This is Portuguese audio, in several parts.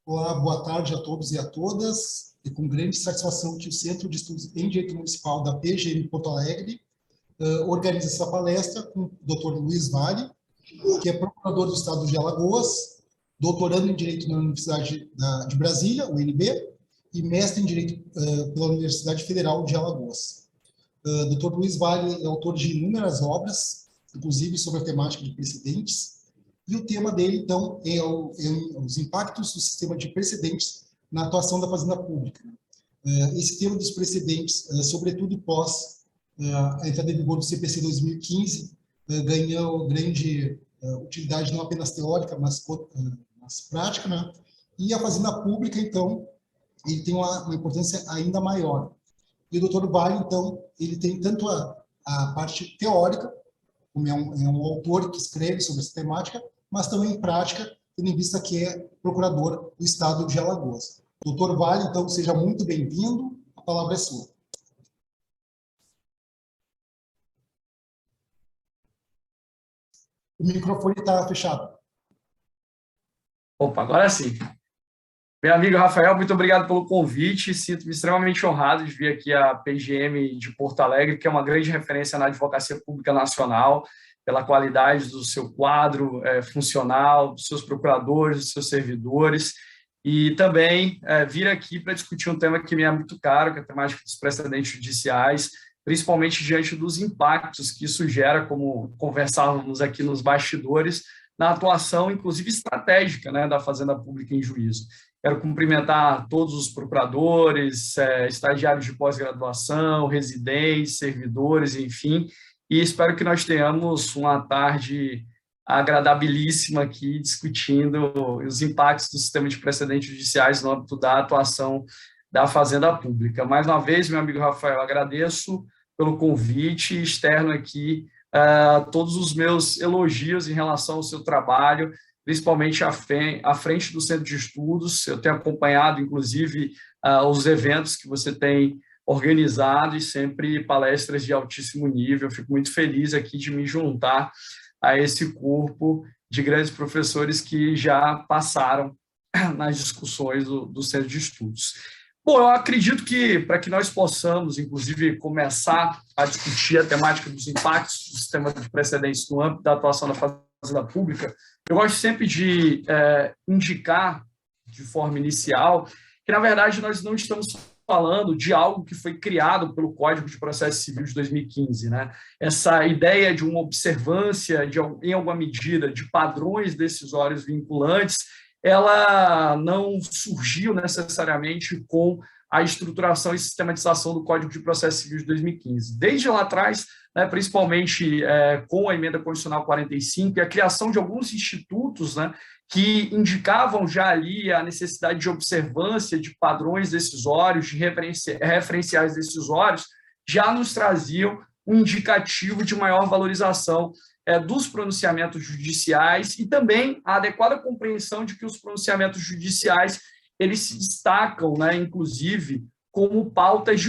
Olá, boa tarde a todos e a todas. É com grande satisfação que o Centro de Estudos em Direito Municipal da PGM Porto Alegre organiza essa palestra com o Dr. Luiz Vale, que é procurador do Estado de Alagoas, doutorando em Direito na Universidade de Brasília, UNB, e mestre em Direito pela Universidade Federal de Alagoas. Dr. Luiz Vale é autor de inúmeras obras, inclusive sobre a temática de precedentes, e o tema dele, então, é os impactos do sistema de precedentes na atuação da Fazenda Pública. Esse tema dos precedentes, sobretudo pós a entrada em vigor do CPC 2015, ganhou grande utilidade não apenas teórica, mas prática, né? E a Fazenda Pública, então, ele tem uma importância ainda maior. E o Dr. Vale, então, ele tem tanto a parte teórica, como é um autor que escreve sobre essa temática, mas também em prática, tendo em vista que é procurador do Estado de Alagoas. Doutor Vale, então, seja muito bem-vindo, a palavra é sua. O microfone está fechado. Opa, agora sim. Meu amigo Rafael, muito obrigado pelo convite. Sinto-me extremamente honrado de vir aqui à PGM de Porto Alegre, que é uma grande referência na advocacia pública nacional, pela qualidade do seu quadro funcional, dos seus procuradores, dos seus servidores, e também vir aqui para discutir um tema que me é muito caro, que é a temática dos precedentes judiciais, principalmente diante dos impactos que isso gera, como conversávamos aqui nos bastidores, na atuação, inclusive estratégica, né, da Fazenda Pública em juízo. Quero cumprimentar todos os procuradores, estagiários de pós-graduação, residentes, servidores, enfim, e espero que nós tenhamos uma tarde agradabilíssima aqui, discutindo os impactos do sistema de precedentes judiciais no âmbito da atuação da Fazenda Pública. Mais uma vez, meu amigo Rafael, agradeço pelo convite externo aqui, todos os meus elogios em relação ao seu trabalho, principalmente à frente do Centro de Estudos. Eu tenho acompanhado, inclusive, os eventos que você tem organizado e sempre palestras de altíssimo nível. Eu fico muito feliz aqui de me juntar a esse corpo de grandes professores que já passaram nas discussões do Centro de Estudos. Bom, eu acredito que, para que nós possamos, inclusive, começar a discutir a temática dos impactos do sistema de precedentes no âmbito da atuação da Fazenda Pública, eu gosto sempre de indicar, de forma inicial, que, na verdade, nós não estamos falando de algo que foi criado pelo Código de Processo Civil de 2015, né? Essa ideia de uma observância, em alguma medida, de padrões decisórios vinculantes, ela não surgiu necessariamente com a estruturação e sistematização do Código de Processo Civil de 2015. Desde lá atrás, né, principalmente com a Emenda Constitucional 45 e a criação de alguns institutos, né, que indicavam já ali a necessidade de observância de padrões decisórios, de referenciais decisórios, já nos traziam um indicativo de maior valorização dos pronunciamentos judiciais e também a adequada compreensão de que os pronunciamentos judiciais eles se destacam, né, inclusive, como pautas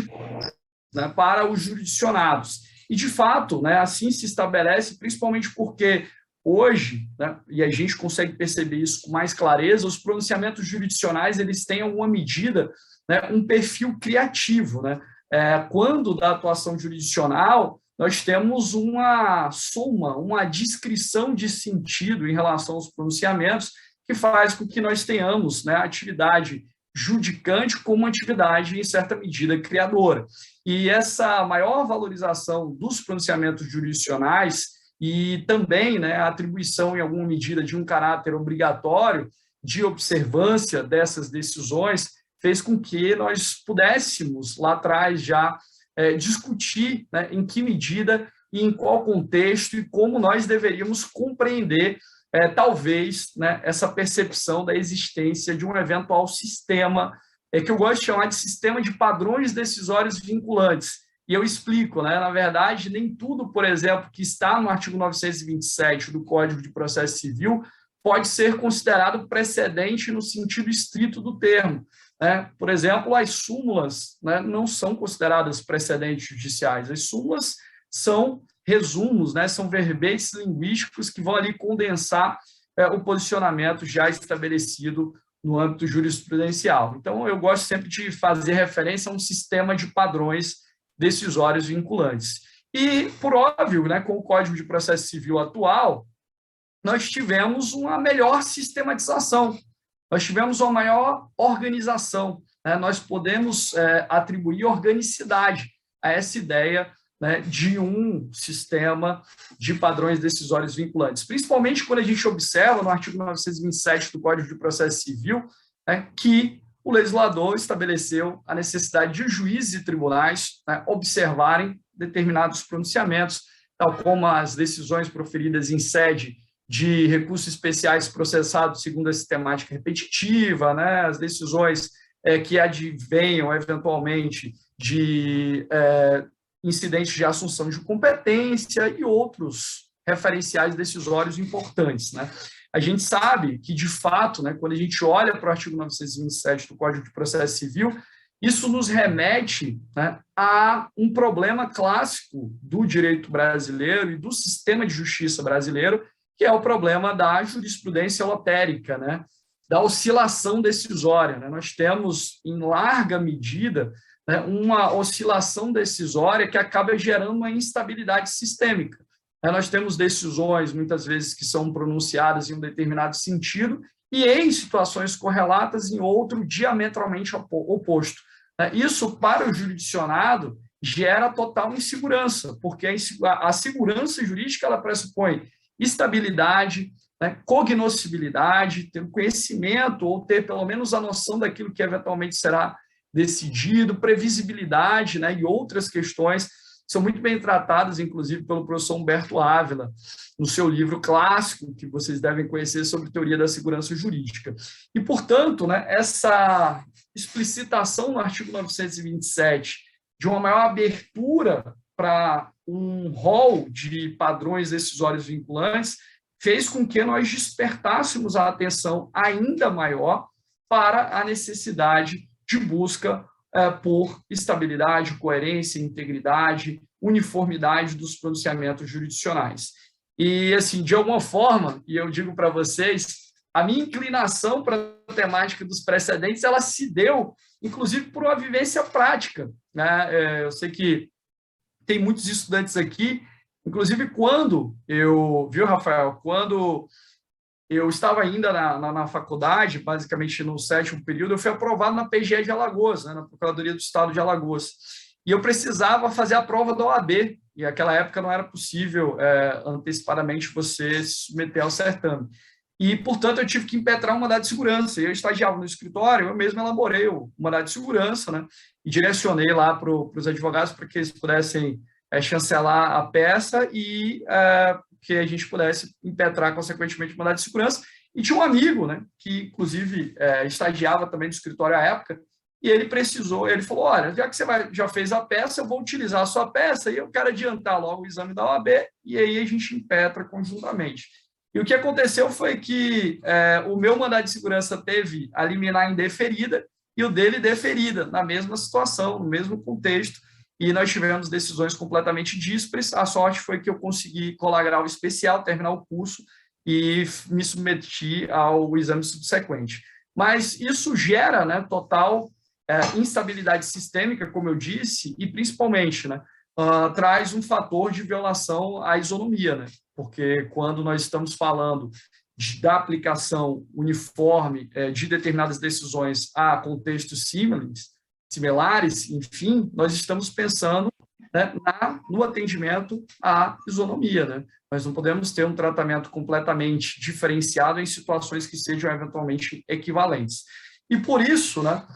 né, para os jurisdicionados. E, de fato, né, assim se estabelece, principalmente porque hoje, né, e a gente consegue perceber isso com mais clareza, os pronunciamentos jurisdicionais eles têm, em alguma medida, né, um perfil criativo. Né? Quando da atuação jurisdicional, nós temos uma soma, uma descrição de sentido em relação aos pronunciamentos que faz com que nós tenhamos, né, a atividade judicante como uma atividade, em certa medida, criadora. E essa maior valorização dos pronunciamentos jurisdicionais e também, né, a atribuição, em alguma medida, de um caráter obrigatório de observância dessas decisões fez com que nós pudéssemos, lá atrás, já discutir, né, em que medida e em qual contexto e como nós deveríamos compreender, talvez, né, essa percepção da existência de um eventual sistema, que eu gosto de chamar de sistema de padrões decisórios vinculantes. E eu explico, né, na verdade, nem tudo, por exemplo, que está no artigo 927 do Código de Processo Civil pode ser considerado precedente no sentido estrito do termo. Por exemplo, as súmulas, né, não são consideradas precedentes judiciais. As súmulas são resumos, né, são verbetes linguísticos que vão ali condensar o posicionamento já estabelecido no âmbito jurisprudencial. Então, eu gosto sempre de fazer referência a um sistema de padrões decisórios vinculantes. E, por óbvio, né, com o Código de Processo Civil atual, nós tivemos uma melhor sistematização, nós tivemos uma maior organização, né? Nós podemos atribuir organicidade a essa ideia, né, de um sistema de padrões decisórios vinculantes, principalmente quando a gente observa no artigo 927 do Código de Processo Civil, né, que o legislador estabeleceu a necessidade de juízes e tribunais, né, observarem determinados pronunciamentos, tal como as decisões proferidas em sede de recursos especiais processados segundo a sistemática repetitiva, né, as decisões que advenham, eventualmente, de incidentes de assunção de competência e outros referenciais decisórios importantes, né? A gente sabe que, de fato, né, quando a gente olha para o artigo 927 do Código de Processo Civil, isso nos remete, né, a um problema clássico do direito brasileiro e do sistema de justiça brasileiro, que é o problema da jurisprudência lotérica, né, da oscilação decisória, né? Nós temos, em larga medida, né, uma oscilação decisória que acaba gerando uma instabilidade sistêmica. Nós temos decisões, muitas vezes, que são pronunciadas em um determinado sentido e, em situações correlatas, em outro diametralmente oposto. Isso, para o jurisdicionado, gera total insegurança, porque a segurança jurídica ela pressupõe estabilidade, né, cognoscibilidade, ter o conhecimento ou ter, pelo menos, a noção daquilo que eventualmente será decidido, previsibilidade, né, e outras questões são muito bem tratadas, inclusive, pelo professor Humberto Ávila, no seu livro clássico, que vocês devem conhecer, sobre teoria da segurança jurídica. E, portanto, né, essa explicitação no artigo 927 de uma maior abertura para um rol de padrões decisórios vinculantes fez com que nós despertássemos a atenção ainda maior para a necessidade de busca por estabilidade, coerência, integridade, uniformidade dos pronunciamentos jurisdicionais. E, assim, de alguma forma, e eu digo para vocês, a minha inclinação para a temática dos precedentes, ela se deu, inclusive, por uma vivência prática, né? Eu sei que tem muitos estudantes aqui, inclusive quando viu, Rafael, quando eu estava ainda na faculdade, basicamente no 7º período, eu fui aprovado na PGE de Alagoas, né, na Procuradoria do Estado de Alagoas. E eu precisava fazer a prova da OAB, e naquela época não era possível antecipadamente você se submeter ao certame. E, portanto, eu tive que impetrar um mandado de segurança. Eu estagiava no escritório, eu mesmo elaborei o mandado de segurança, né, e direcionei lá para os advogados para que eles pudessem chancelar a peça e que a gente pudesse impetrar, consequentemente, o mandado de segurança. E tinha um amigo, né, que, inclusive, estagiava também no escritório à época, e ele falou, olha, já que você já fez a peça, eu vou utilizar a sua peça e eu quero adiantar logo o exame da OAB, e aí a gente impetra conjuntamente. E o que aconteceu foi que o meu mandado de segurança teve a liminar indeferida e o dele deferida, na mesma situação, no mesmo contexto, e nós tivemos decisões completamente díspares. A sorte foi que eu consegui colar grau especial, terminar o curso e me submeti ao exame subsequente. Mas isso gera, né, total instabilidade sistêmica, como eu disse, e principalmente, né, traz um fator de violação à isonomia, né, porque quando nós estamos falando da aplicação uniforme de determinadas decisões a contextos similares, enfim, nós estamos pensando, né, no atendimento à isonomia, né? Nós não podemos ter um tratamento completamente diferenciado em situações que sejam eventualmente equivalentes. E por isso, né,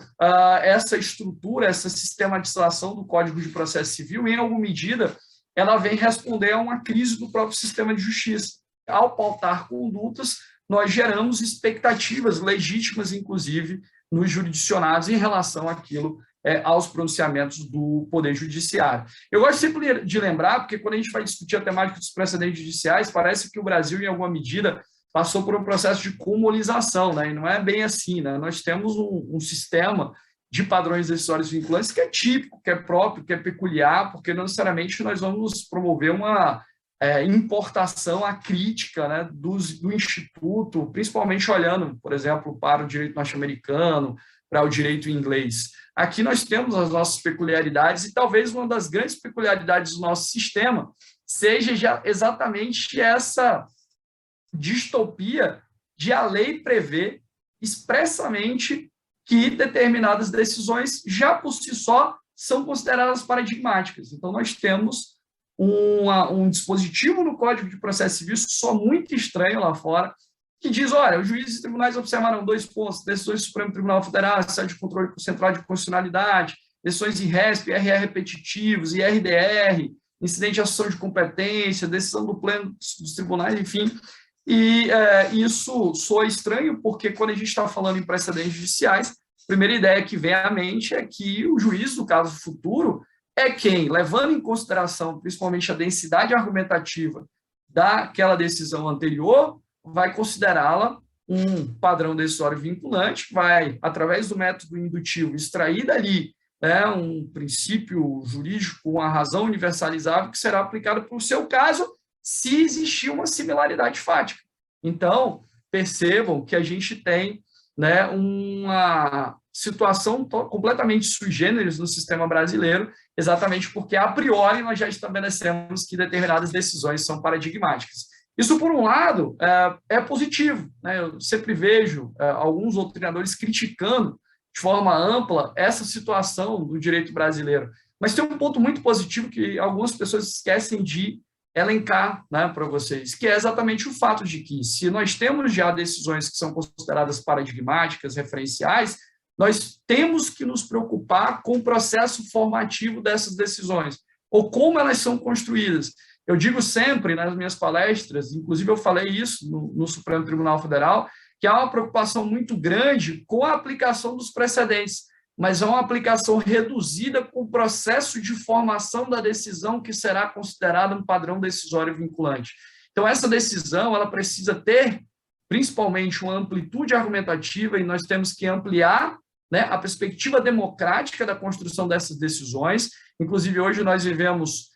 essa estrutura, essa sistematização do Código de Processo Civil, em alguma medida, ela vem responder a uma crise do próprio sistema de justiça. Ao pautar condutas, nós geramos expectativas legítimas, inclusive, nos jurisdicionados em relação àquilo, aos pronunciamentos do Poder Judiciário. Eu gosto sempre de lembrar, porque quando a gente vai discutir a temática dos precedentes judiciais, parece que o Brasil, em alguma medida, passou por um processo de comunização, né? E não é bem assim, né? Nós temos um sistema de padrões decisórios vinculantes que é típico, que é próprio, que é peculiar, porque não necessariamente nós vamos promover uma importação à crítica, né, do Instituto, principalmente olhando, por exemplo, para o direito norte-americano, para o direito inglês. Aqui nós temos as nossas peculiaridades e talvez uma das grandes peculiaridades do nosso sistema seja exatamente essa distopia de a lei prever expressamente que determinadas decisões já por si só são consideradas paradigmáticas. Então, nós temos um dispositivo no Código de Processo Civil, só muito estranho lá fora, que diz, olha, os juízes e tribunais observarão 2 pontos, decisões do Supremo Tribunal Federal, Sede de Controle Central de Constitucionalidade, decisões em RESP, RR repetitivos, IRDR, incidente de assunção de competência, decisão do Pleno dos Tribunais, enfim. E isso soa estranho, porque quando a gente está falando em precedentes judiciais, a primeira ideia que vem à mente é que o juiz, no caso futuro, é quem, levando em consideração principalmente a densidade argumentativa daquela decisão anterior, vai considerá-la um padrão decisório vinculante, vai, através do método indutivo, extrair dali um princípio jurídico, uma razão universalizável que será aplicada para o seu caso, se existir uma similaridade fática. Então, percebam que a gente tem uma situação completamente sui generis no sistema brasileiro, exatamente porque, a priori, nós já estabelecemos que determinadas decisões são paradigmáticas. Isso, por um lado, é positivo, né? Eu sempre vejo alguns doutrinadores criticando de forma ampla essa situação do direito brasileiro, mas tem um ponto muito positivo que algumas pessoas esquecem de elencar, né, para vocês, que é exatamente o fato de que, se nós temos já decisões que são consideradas paradigmáticas, referenciais, nós temos que nos preocupar com o processo formativo dessas decisões, ou como elas são construídas. Eu digo sempre nas minhas palestras, inclusive eu falei isso no Supremo Tribunal Federal, que há uma preocupação muito grande com a aplicação dos precedentes, mas é uma aplicação reduzida com o processo de formação da decisão que será considerada um padrão decisório vinculante. Então, essa decisão ela precisa ter, principalmente, uma amplitude argumentativa, e nós temos que ampliar, né, a perspectiva democrática da construção dessas decisões. Inclusive, hoje nós vivemos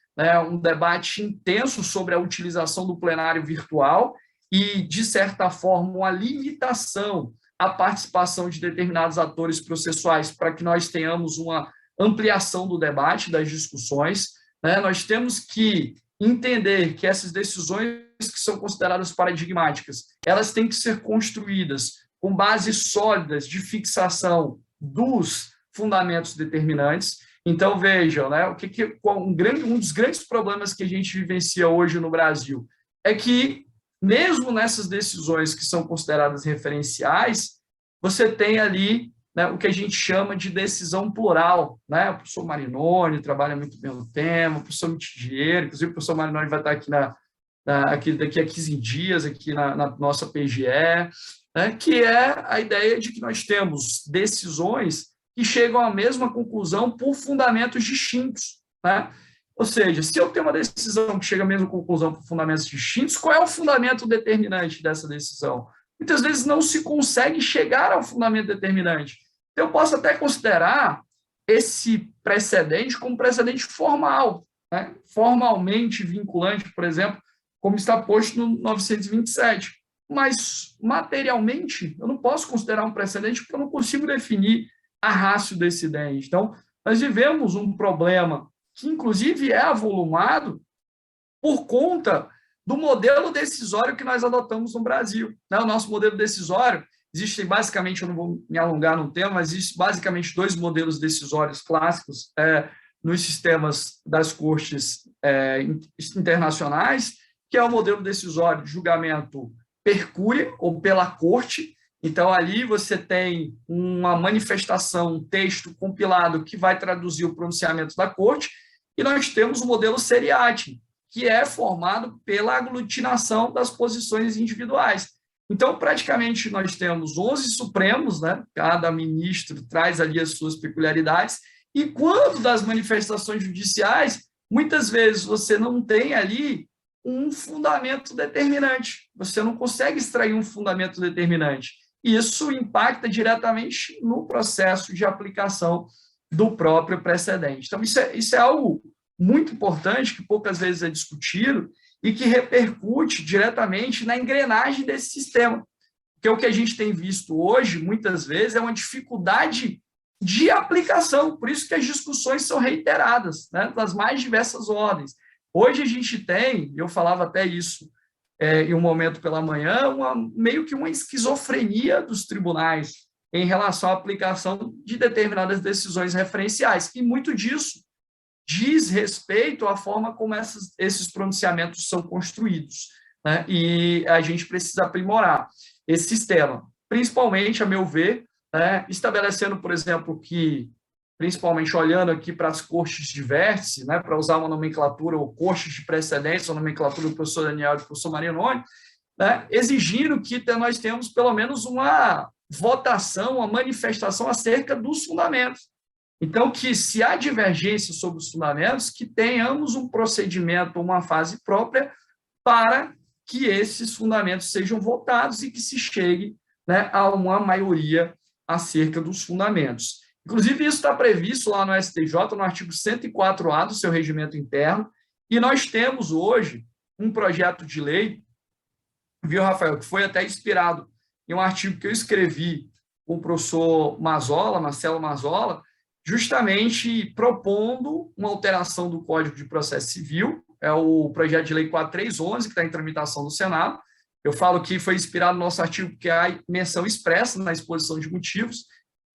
um debate intenso sobre a utilização do plenário virtual e, de certa forma, uma limitação à participação de determinados atores processuais para que nós tenhamos uma ampliação do debate, das discussões. Nós temos que entender que essas decisões que são consideradas paradigmáticas, elas têm que ser construídas com bases sólidas de fixação dos fundamentos determinantes. Então, vejam, um dos grandes problemas que a gente vivencia hoje no Brasil é que, mesmo nessas decisões que são consideradas referenciais, você tem ali o que a gente chama de decisão plural. O professor Marinoni trabalha muito bem o tema, o professor Mitidiero, inclusive o professor Marinoni vai estar aqui daqui a 15 dias, aqui na nossa PGE, que é a ideia de que nós temos decisões que chegam à mesma conclusão por fundamentos distintos. Ou seja, se eu tenho uma decisão que chega à mesma conclusão por fundamentos distintos, qual é o fundamento determinante dessa decisão? Muitas vezes não se consegue chegar ao fundamento determinante. Então, eu posso até considerar esse precedente como precedente formal, formalmente vinculante, por exemplo, como está posto no 927. Mas, materialmente, eu não posso considerar um precedente porque eu não consigo definir a ratio decidente. Então, nós vivemos um problema que, inclusive, é avolumado por conta do modelo decisório que nós adotamos no Brasil. O nosso modelo decisório, existem basicamente, eu não vou me alongar no tema, mas existem basicamente 2 modelos decisórios clássicos nos sistemas das cortes internacionais, que é o modelo decisório de julgamento per curia, ou pela corte. Então, ali você tem uma manifestação, um texto compilado que vai traduzir o pronunciamento da corte, e nós temos o modelo seriatim, que é formado pela aglutinação das posições individuais. Então, praticamente, nós temos 11 supremos, cada ministro traz ali as suas peculiaridades, e quando das manifestações judiciais, muitas vezes você não tem ali um fundamento determinante, você não consegue extrair um fundamento determinante. Isso impacta diretamente no processo de aplicação do próprio precedente. Então, isso é algo muito importante, que poucas vezes é discutido, e que repercute diretamente na engrenagem desse sistema. Porque o que a gente tem visto hoje, muitas vezes, é uma dificuldade de aplicação, por isso que as discussões são reiteradas, né, das mais diversas ordens. Hoje a gente tem, eu falava até isso em um momento pela manhã, meio que uma esquizofrenia dos tribunais em relação à aplicação de determinadas decisões referenciais, e muito disso diz respeito à forma como esses pronunciamentos são construídos, né, e a gente precisa aprimorar esse sistema, principalmente, a meu ver, estabelecendo, por exemplo, que, principalmente olhando aqui para as cortes de vértice, né, para usar uma nomenclatura, ou cortes de precedência, a nomenclatura do professor Daniel e do professor Marinoni, né, exigindo que nós temos pelo menos uma votação, uma manifestação acerca dos fundamentos. Então, que se há divergência sobre os fundamentos, que tenhamos um procedimento, uma fase própria para que esses fundamentos sejam votados e que se chegue, né, a uma maioria acerca dos fundamentos. Inclusive, isso está previsto lá no STJ, no artigo 104A do seu regimento interno, e nós temos hoje um projeto de lei, viu, Rafael, que foi até inspirado em um artigo que eu escrevi com o professor Mazzola, Marcelo Mazzola, justamente propondo uma alteração do Código de Processo Civil, é o projeto de lei 4311, que está em tramitação no Senado. Eu falo que foi inspirado no nosso artigo, porque há menção expressa na exposição de motivos,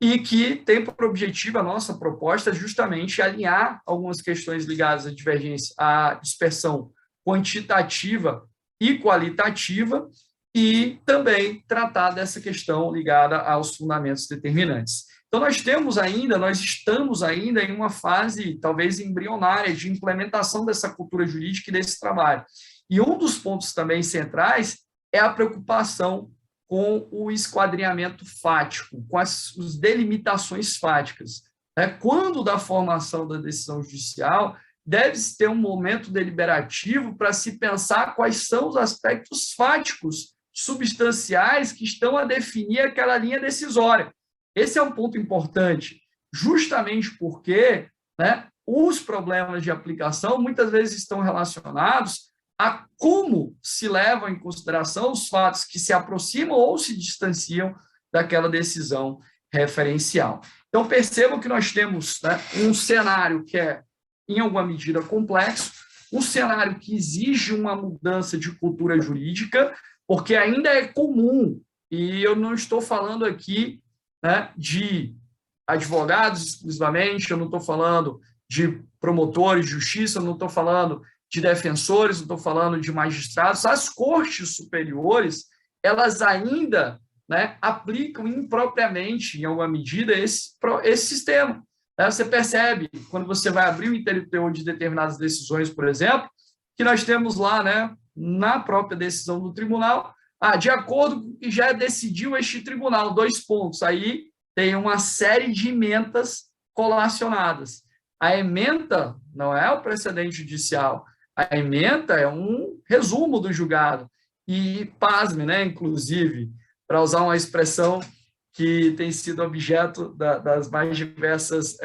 e que tem por objetivo a nossa proposta justamente alinhar algumas questões ligadas à divergência, à dispersão quantitativa e qualitativa, e também tratar dessa questão ligada aos fundamentos determinantes. Então, nós estamos ainda em uma fase, talvez embrionária, de implementação dessa cultura jurídica e desse trabalho. E um dos pontos também centrais é a preocupação com o esquadrinhamento fático, com as delimitações fáticas. Quando da formação da decisão judicial, deve-se ter um momento deliberativo para se pensar quais são os aspectos fáticos substanciais que estão a definir aquela linha decisória. Esse é um ponto importante, justamente porque, né, os problemas de aplicação muitas vezes estão relacionados a como se levam em consideração os fatos que se aproximam ou se distanciam daquela decisão referencial. Então, percebam que nós temos, né, um cenário que é, em alguma medida, complexo, um cenário que exige uma mudança de cultura jurídica, porque ainda é comum, e eu não estou falando aqui, né, de advogados exclusivamente, eu não estou falando de promotores de justiça, eu não estou falando de defensores, não estou falando de magistrados. As cortes superiores, elas ainda, né, aplicam impropriamente, em alguma medida, esse sistema. Você percebe, quando você vai abrir o interior de determinadas decisões, por exemplo, que nós temos lá, né, na própria decisão do tribunal, de acordo com o que já decidiu este tribunal, 2 pontos. Aí tem uma série de emendas colacionadas. A ementa não é o precedente judicial, a ementa é um resumo do julgado. E, pasme, né, inclusive, para usar uma expressão que tem sido objeto das mais diversas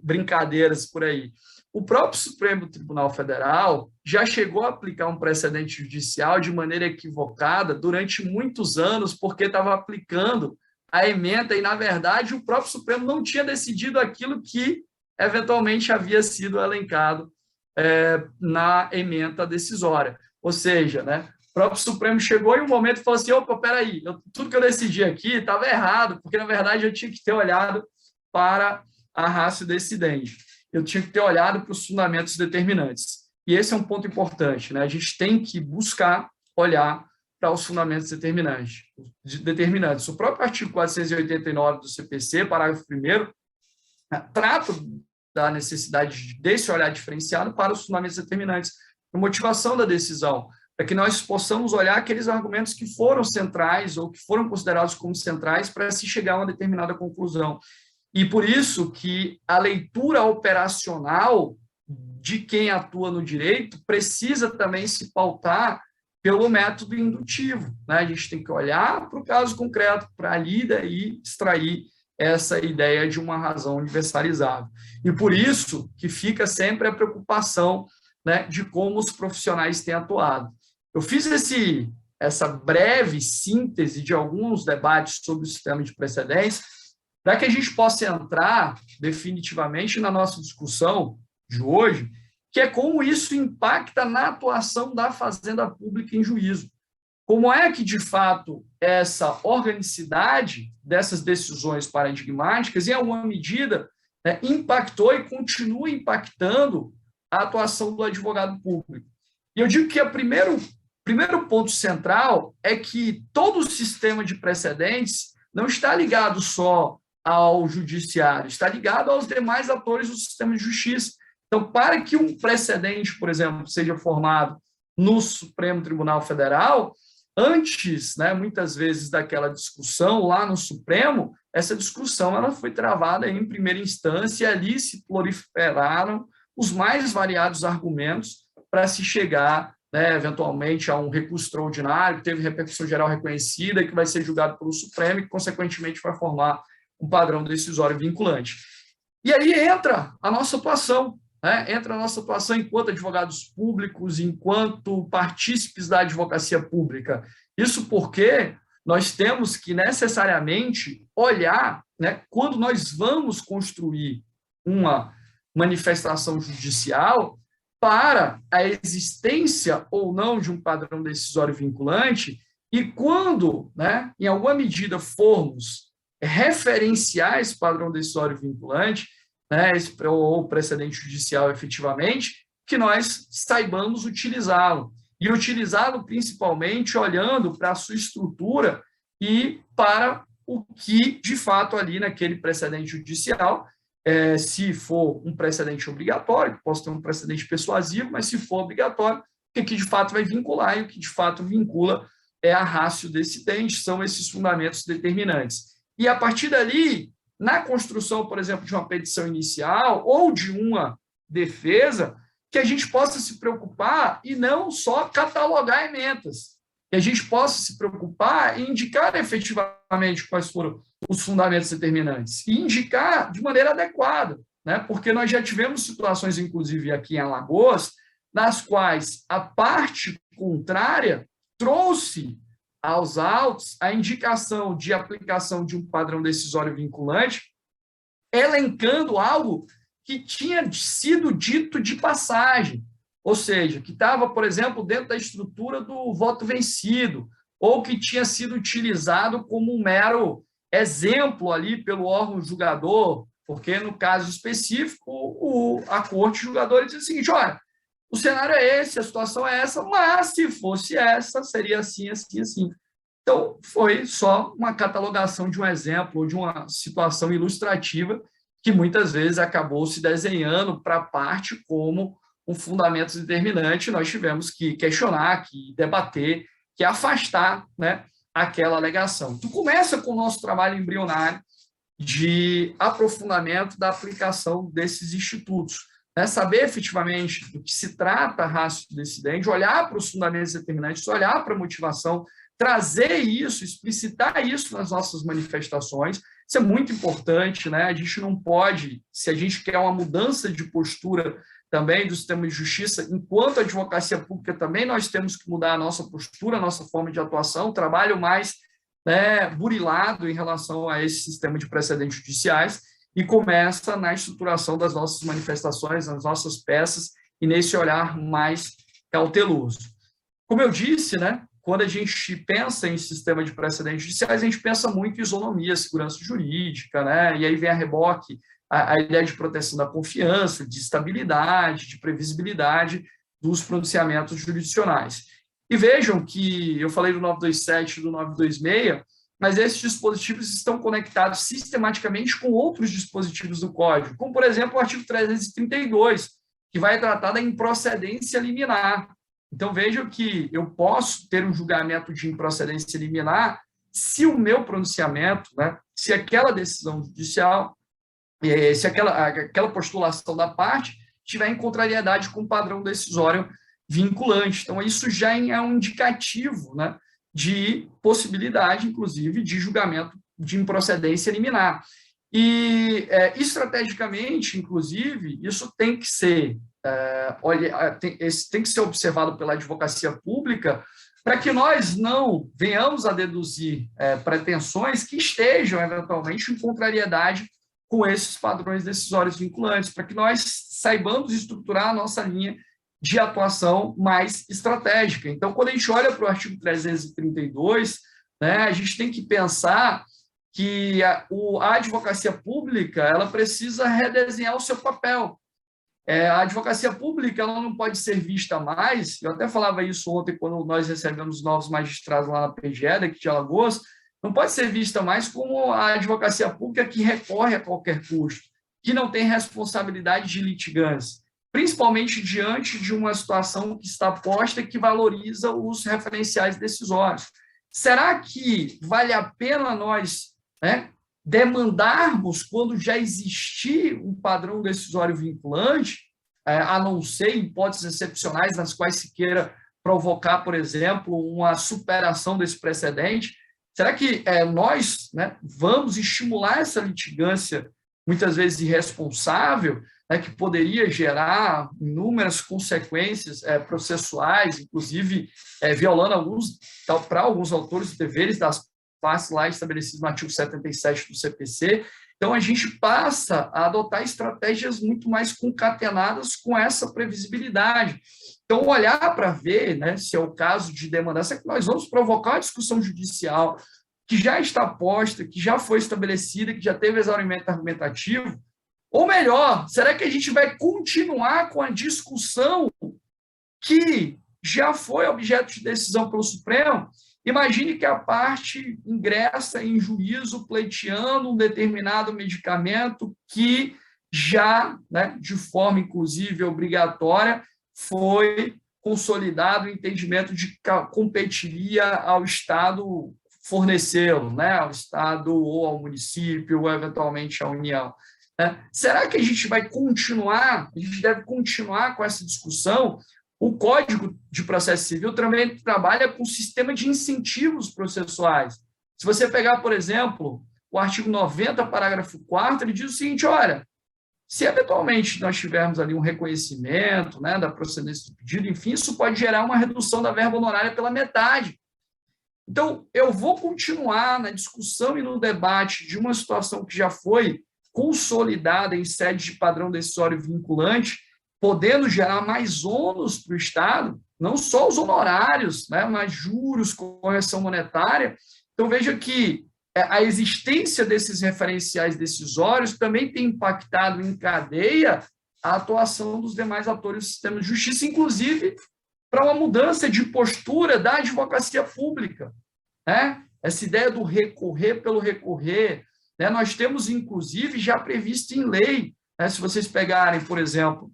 brincadeiras por aí. O próprio Supremo Tribunal Federal já chegou a aplicar um precedente judicial de maneira equivocada durante muitos anos, porque estava aplicando a ementa e, na verdade, o próprio Supremo não tinha decidido aquilo que, eventualmente, havia sido elencado na ementa decisória. Ou seja, né, o próprio Supremo chegou em um momento e falou assim, opa, peraí, tudo que eu decidi aqui estava errado, porque, na verdade, eu tinha que ter olhado para a ratio decidente. Eu tinha que ter olhado para os fundamentos determinantes. E esse é um ponto importante, né? A gente tem que buscar olhar para os fundamentos determinantes. O próprio artigo 489 do CPC, parágrafo 1º, trata da necessidade desse olhar diferenciado para os fundamentos determinantes, a motivação da decisão, para que nós possamos olhar aqueles argumentos que foram centrais ou que foram considerados como centrais para se chegar a uma determinada conclusão. E por isso que a leitura operacional de quem atua no direito precisa também se pautar pelo método indutivo, né? A gente tem que olhar para o caso concreto, para ali daí extrair essa ideia de uma razão universalizável. E por isso que fica sempre a preocupação né, de como os profissionais têm atuado. Eu fiz essa breve síntese de alguns debates sobre o sistema de precedentes, para que a gente possa entrar definitivamente na nossa discussão de hoje, que é como isso impacta na atuação da Fazenda Pública em juízo. Como é que, de fato, essa organicidade dessas decisões paradigmáticas, em alguma medida, né, impactou e continua impactando a atuação do advogado público. E eu digo que o primeiro ponto central é que todo o sistema de precedentes não está ligado só ao judiciário, está ligado aos demais atores do sistema de justiça. Então, para que um precedente, por exemplo, seja formado no Supremo Tribunal Federal, antes, né, muitas vezes, daquela discussão lá no Supremo, essa discussão ela foi travada em primeira instância e ali se proliferaram os mais variados argumentos para se chegar, né, eventualmente, a um recurso extraordinário que teve repercussão geral reconhecida e que vai ser julgado pelo Supremo e que, consequentemente, vai formar um padrão decisório vinculante. E aí entra a nossa atuação, né? Entra a nossa atuação enquanto advogados públicos, enquanto partícipes da advocacia pública. Isso porque nós temos que necessariamente olhar, né, quando nós vamos construir uma manifestação judicial, para a existência ou não de um padrão decisório vinculante, e quando, né, em alguma medida, formos referenciar esse padrão decisório vinculante, né, ou precedente judicial efetivamente, que nós saibamos utilizá-lo. E utilizá-lo principalmente olhando para a sua estrutura e para o que, de fato, ali naquele precedente judicial, se for um precedente obrigatório, que possa ter um precedente persuasivo, mas se for obrigatório, o que de fato vai vincular, e o que de fato vincula é a ratio decidente, são esses fundamentos determinantes. E a partir dali, na construção, por exemplo, de uma petição inicial ou de uma defesa, que a gente possa se preocupar e não só catalogar emendas, que a gente possa se preocupar em indicar efetivamente quais foram os fundamentos determinantes e indicar de maneira adequada, né? Porque nós já tivemos situações, inclusive aqui em Alagoas, nas quais a parte contrária trouxe aos autos a indicação de aplicação de um padrão decisório vinculante, elencando algo que tinha sido dito de passagem, ou seja, que estava, por exemplo, dentro da estrutura do voto vencido, ou que tinha sido utilizado como um mero exemplo ali pelo órgão julgador, porque, no caso específico, a corte julgadora diz o seguinte: olha, o cenário é esse, a situação é essa, mas se fosse essa, seria assim, assim, assim. Então, foi só uma catalogação de um exemplo ou de uma situação ilustrativa que muitas vezes acabou se desenhando para a parte como um fundamento determinante. Nós tivemos que questionar, que debater, que afastar, né, aquela alegação. Então, começa com o nosso trabalho embrionário de aprofundamento da aplicação desses institutos, né? Saber efetivamente do que se trata a ratio decidente, olhar para os fundamentos determinantes, olhar para a motivação, trazer isso, explicitar isso nas nossas manifestações. Isso é muito importante, né? A gente não pode, se a gente quer uma mudança de postura também do sistema de justiça, enquanto advocacia pública também nós temos que mudar a nossa postura, a nossa forma de atuação, trabalho mais, né, burilado em relação a esse sistema de precedentes judiciais, e começa na estruturação das nossas manifestações, nas nossas peças, e nesse olhar mais cauteloso. Como eu disse, né, quando a gente pensa em sistema de precedentes judiciais, a gente pensa muito em isonomia, segurança jurídica, né, e aí vem a reboque a ideia de proteção da confiança, de estabilidade, de previsibilidade dos pronunciamentos jurisdicionais. E vejam que eu falei do 927 e do 926, mas esses dispositivos estão conectados sistematicamente com outros dispositivos do Código, como, por exemplo, o artigo 332, que vai tratar da improcedência liminar. Então, vejam que eu posso ter um julgamento de improcedência liminar se o meu pronunciamento, né, se aquela decisão judicial, se aquela postulação da parte tiver em contrariedade com o padrão decisório vinculante. Então, isso já é um indicativo, né, de possibilidade, inclusive, de julgamento de improcedência liminar. E, estrategicamente, inclusive, isso tem que ser esse tem que ser observado pela advocacia pública, para que nós não venhamos a deduzir pretensões que estejam, eventualmente, em contrariedade com esses padrões decisórios vinculantes, para que nós saibamos estruturar a nossa linha de atuação mais estratégica. Então, quando a gente olha para o artigo 332, né, a gente tem que pensar que a advocacia pública ela precisa redesenhar o seu papel. A advocacia pública ela não pode ser vista mais, eu até falava isso ontem quando nós recebemos novos magistrados lá na PGE, daqui de Alagoas, não pode ser vista mais como a advocacia pública que recorre a qualquer custo, que não tem responsabilidade de litigância, principalmente diante de uma situação que está posta e que valoriza os referenciais decisórios. Será que vale a pena nós, né, demandarmos quando já existir um padrão decisório vinculante, a não ser em hipóteses excepcionais nas quais se queira provocar, por exemplo, uma superação desse precedente? Será que nós, né, vamos estimular essa litigância, muitas vezes irresponsável, né, que poderia gerar inúmeras consequências processuais, inclusive violando para alguns autores, os deveres das partes lá estabelecidos no artigo 77 do CPC? Então, a gente passa a adotar estratégias muito mais concatenadas com essa previsibilidade. Então, olhar para ver, né, se é o caso de demandar, será que nós vamos provocar uma discussão judicial que já está posta, que já foi estabelecida, que já teve exaurimento argumentativo? Ou melhor, será que a gente vai continuar com a discussão que já foi objeto de decisão pelo Supremo? Imagine que a parte ingressa em juízo pleiteando um determinado medicamento que já, né, de forma inclusive obrigatória, foi consolidado o entendimento de que competiria ao Estado fornecê-lo, né, ao Estado ou ao município, ou eventualmente à União. Será que a gente vai continuar, a gente deve continuar com essa discussão? O Código de Processo Civil também trabalha com um sistema de incentivos processuais. Se você pegar, por exemplo, o artigo 90, parágrafo 4º, ele diz o seguinte: olha, se eventualmente nós tivermos ali um reconhecimento, né, da procedência do pedido, enfim, isso pode gerar uma redução da verba honorária pela metade. Então, eu vou continuar na discussão e no debate de uma situação que já foi consolidada em sede de padrão decisório vinculante, podendo gerar mais ônus para o Estado, não só os honorários, né, mas juros, correção monetária. Então, veja que a existência desses referenciais decisórios também tem impactado em cadeia a atuação dos demais atores do sistema de justiça, inclusive para uma mudança de postura da advocacia pública, né? Essa ideia do recorrer pelo recorrer, né? Nós temos, inclusive, já previsto em lei, né? Se vocês pegarem, por exemplo,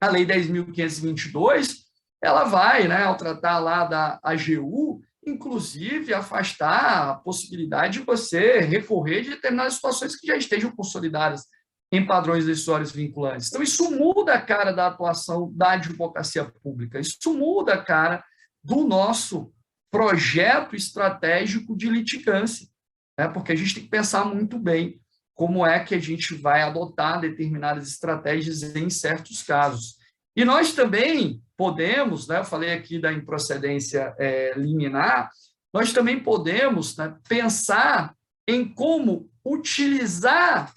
a Lei 10.522, ela vai, né, ao tratar lá da AGU, inclusive afastar a possibilidade de você recorrer de determinadas situações que já estejam consolidadas em padrões decisórios vinculantes. Então, isso muda a cara da atuação da advocacia pública, isso muda a cara do nosso projeto estratégico de litigância, né, porque a gente tem que pensar muito bem como é que a gente vai adotar determinadas estratégias em certos casos. E nós também podemos, né, eu falei aqui da improcedência liminar, nós também podemos, né, pensar em como utilizar,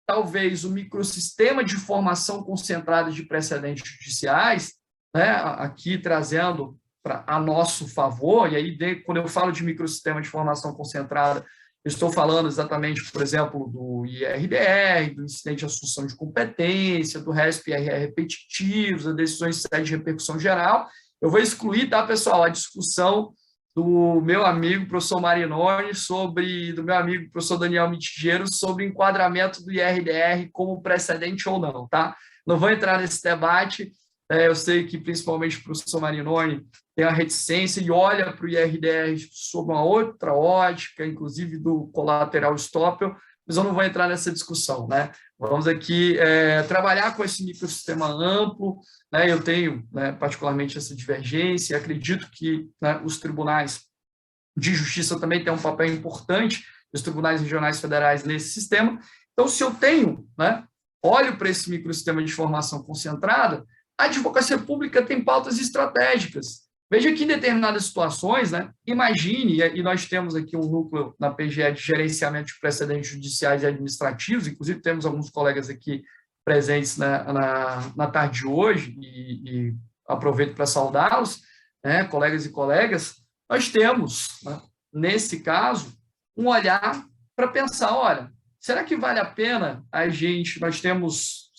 talvez, o microsistema de formação concentrada de precedentes judiciais, né, aqui trazendo a nosso favor, e aí, quando eu falo de microsistema de formação concentrada, eu estou falando exatamente, por exemplo, do IRDR, do incidente de assunção de competência, do RESP-RR repetitivos, das decisões de sede de repercussão geral. Eu vou excluir, tá, pessoal, a discussão do meu amigo professor Marinoni do meu amigo professor Daniel Mitigeiro sobre enquadramento do IRDR como precedente ou não, tá? Não vou entrar nesse debate. Eu sei que, principalmente, o professor Marinoni tem a reticência e olha para o IRDR sob uma outra ótica, inclusive do colateral estoppel, mas eu não vou entrar nessa discussão, né? Vamos aqui trabalhar com esse microsistema amplo, né? Eu tenho, né, particularmente essa divergência, acredito que, né, os tribunais de justiça também têm um papel importante, os tribunais regionais federais nesse sistema. Então, se eu tenho, né, olho para esse microsistema de informação concentrada, a advocacia pública tem pautas estratégicas. Veja que em determinadas situações, né, imagine, e nós temos aqui um núcleo na PGE de gerenciamento de precedentes judiciais e administrativos, inclusive temos alguns colegas aqui presentes na tarde de hoje, e aproveito para saudá-los, né, colegas e colegas. Nós temos, né, nesse caso, um olhar para pensar, olha, será que vale a pena nós temos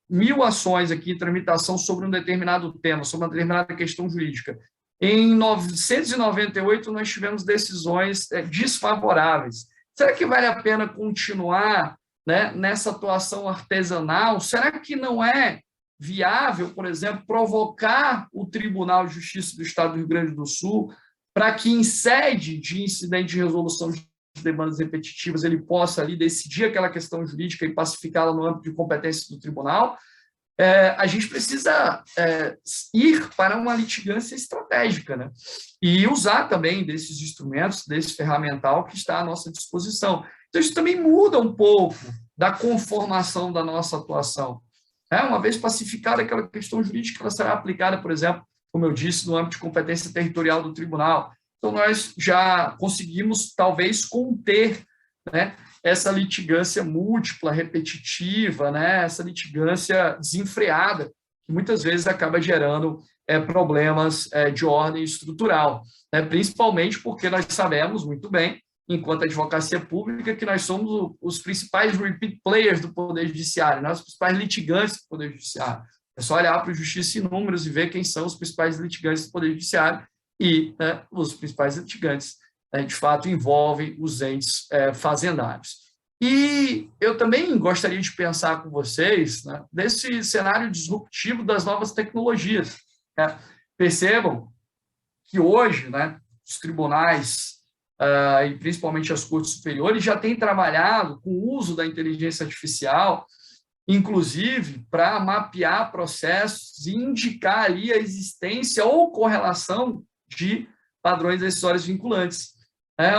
1000 ações aqui em tramitação sobre um determinado tema, sobre uma determinada questão jurídica. Em 998, nós tivemos decisões desfavoráveis. Será que vale a pena continuar, né, nessa atuação artesanal? Será que não é viável, por exemplo, provocar o Tribunal de Justiça do Estado do Rio Grande do Sul para que, em sede de incidente de resolução de demandas repetitivas, ele possa ali decidir aquela questão jurídica e pacificá-la no âmbito de competência do tribunal? A gente precisa ir para uma litigância estratégica, né? E usar também desses instrumentos, desse ferramental que está à nossa disposição. Então, isso também muda um pouco da conformação da nossa atuação. Uma vez pacificada aquela questão jurídica, ela será aplicada, por exemplo, como eu disse, no âmbito de competência territorial do tribunal. Então, nós já conseguimos, talvez, conter, né, essa litigância múltipla, repetitiva, né, essa litigância desenfreada, que muitas vezes acaba gerando problemas de ordem estrutural, né, principalmente porque nós sabemos muito bem, enquanto advocacia pública, que nós somos os principais repeat players do Poder Judiciário, né, os principais litigantes do Poder Judiciário. É só olhar para o Justiça em Números e ver quem são os principais litigantes do Poder Judiciário, e, né, os principais litigantes, né, de fato, envolvem os entes fazendários. E eu também gostaria de pensar com vocês, né, desse cenário disruptivo das novas tecnologias. Né? Percebam que hoje, né, os tribunais, e principalmente as cortes superiores, já têm trabalhado com o uso da inteligência artificial, inclusive para mapear processos e indicar ali a existência ou correlação de padrões decisórios vinculantes.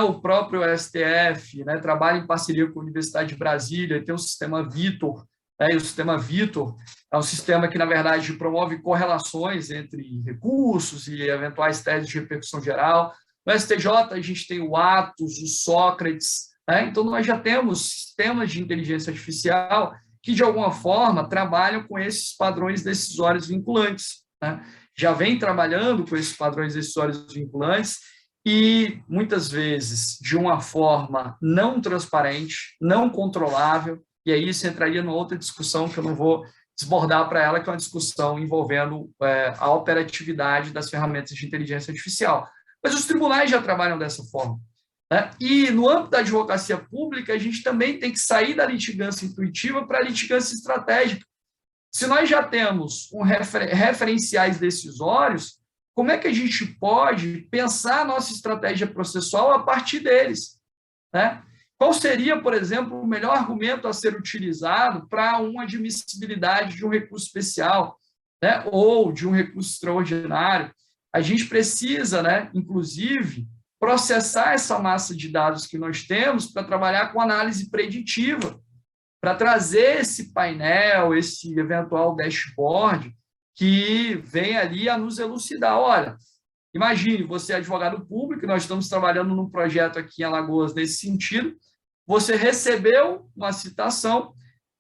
O próprio STF, né, trabalha em parceria com a Universidade de Brasília, tem o sistema Vitor, e o sistema Vitor é um sistema que, na verdade, promove correlações entre recursos e eventuais teses de repercussão geral. No STJ, a gente tem o Atos, o Sócrates, né? Então, nós já temos sistemas de inteligência artificial que, de alguma forma, trabalham com esses padrões decisórios vinculantes, né? Já vem trabalhando com esses padrões decisórios vinculantes e, muitas vezes, de uma forma não transparente, não controlável, e aí isso entraria numa outra discussão que eu não vou desbordar para ela, que é uma discussão envolvendo a operatividade das ferramentas de inteligência artificial. Mas os tribunais já trabalham dessa forma, né? E, no âmbito da advocacia pública, a gente também tem que sair da litigância intuitiva para a litigância estratégica. Se nós já temos referenciais decisórios, como é que a gente pode pensar a nossa estratégia processual a partir deles, né? Qual seria, por exemplo, o melhor argumento a ser utilizado para uma admissibilidade de um recurso especial, né, ou de um recurso extraordinário? A gente precisa, né, inclusive, processar essa massa de dados que nós temos para trabalhar com análise preditiva, para trazer esse painel, esse eventual dashboard que vem ali a nos elucidar. Olha, imagine, você é advogado público, nós estamos trabalhando num projeto aqui em Alagoas nesse sentido, você recebeu uma citação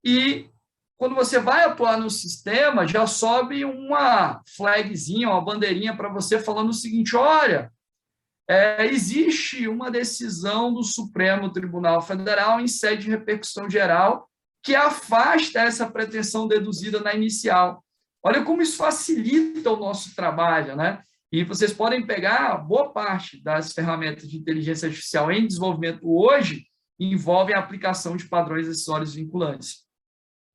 e, quando você vai atuar no sistema, já sobe uma flagzinha, uma bandeirinha para você falando o seguinte: olha, existe uma decisão do Supremo Tribunal Federal em sede de repercussão geral que afasta essa pretensão deduzida na inicial. Olha como isso facilita o nosso trabalho, né? E vocês podem pegar boa parte das ferramentas de inteligência artificial em desenvolvimento hoje envolvem a aplicação de padrões decisórios vinculantes.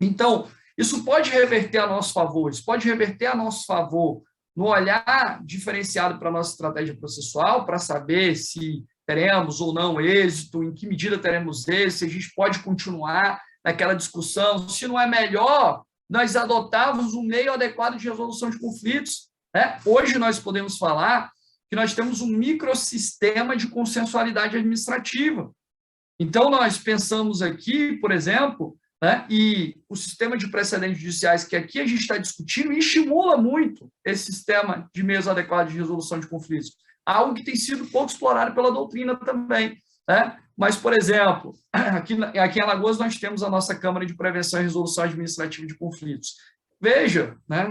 Então, isso pode reverter a nosso favor, isso pode reverter a nosso favor no olhar diferenciado para a nossa estratégia processual, para saber se teremos ou não êxito, em que medida teremos êxito, se a gente pode continuar naquela discussão, se não é melhor nós adotarmos um meio adequado de resolução de conflitos, né? Hoje nós podemos falar que nós temos um microsistema de consensualidade administrativa. Então, nós pensamos aqui, por exemplo, né? E o sistema de precedentes judiciais que aqui a gente está discutindo estimula muito esse sistema de meios adequados de resolução de conflitos, algo que tem sido pouco explorado pela doutrina também, né? Mas, por exemplo, aqui em Alagoas nós temos a nossa Câmara de Prevenção e Resolução Administrativa de Conflitos. Veja, né?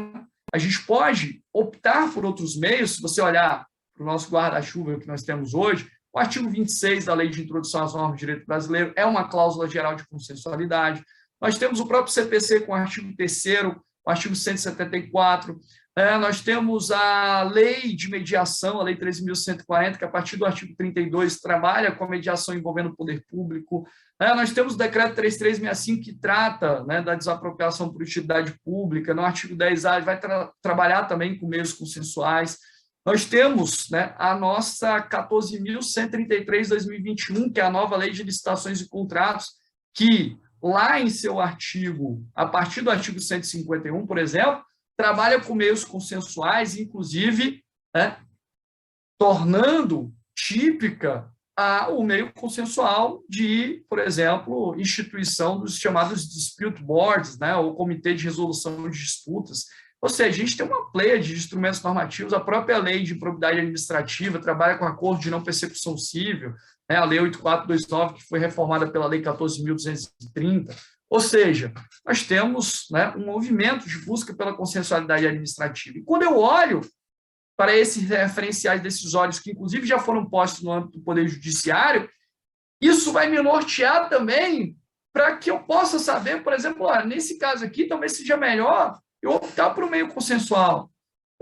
A gente pode optar por outros meios, se você olhar para o nosso guarda-chuva que nós temos hoje, o artigo 26 da Lei de Introdução às Normas de Direito Brasileiro é uma cláusula geral de consensualidade. Nós temos o próprio CPC com o artigo 3º, o artigo 174, nós temos a Lei de Mediação, a Lei 13.140, que a partir do artigo 32 trabalha com a mediação envolvendo o poder público. Nós temos o decreto 3365, que trata, né, da desapropriação por utilidade pública. No artigo 10A, ele vai trabalhar também com meios consensuais. Nós temos, né, a nossa 14.133/2021, que é a nova Lei de Licitações e Contratos, que lá em seu artigo, a partir do artigo 151, por exemplo, trabalha com meios consensuais, inclusive, né, tornando típica o meio consensual de, por exemplo, instituição dos chamados dispute boards, né, ou comitê de resolução de disputas. Ou seja, a gente tem uma pleia de instrumentos normativos, a própria lei de improbidade administrativa trabalha com acordo de não persecução civil, né, a lei 8429, que foi reformada pela lei 14.230. Ou seja, nós temos, né, um movimento de busca pela consensualidade administrativa. E quando eu olho para esses referenciais decisórios, que inclusive já foram postos no âmbito do Poder Judiciário, isso vai me nortear também para que eu possa saber, por exemplo, nesse caso aqui, talvez seja melhor eu optar por um meio consensual,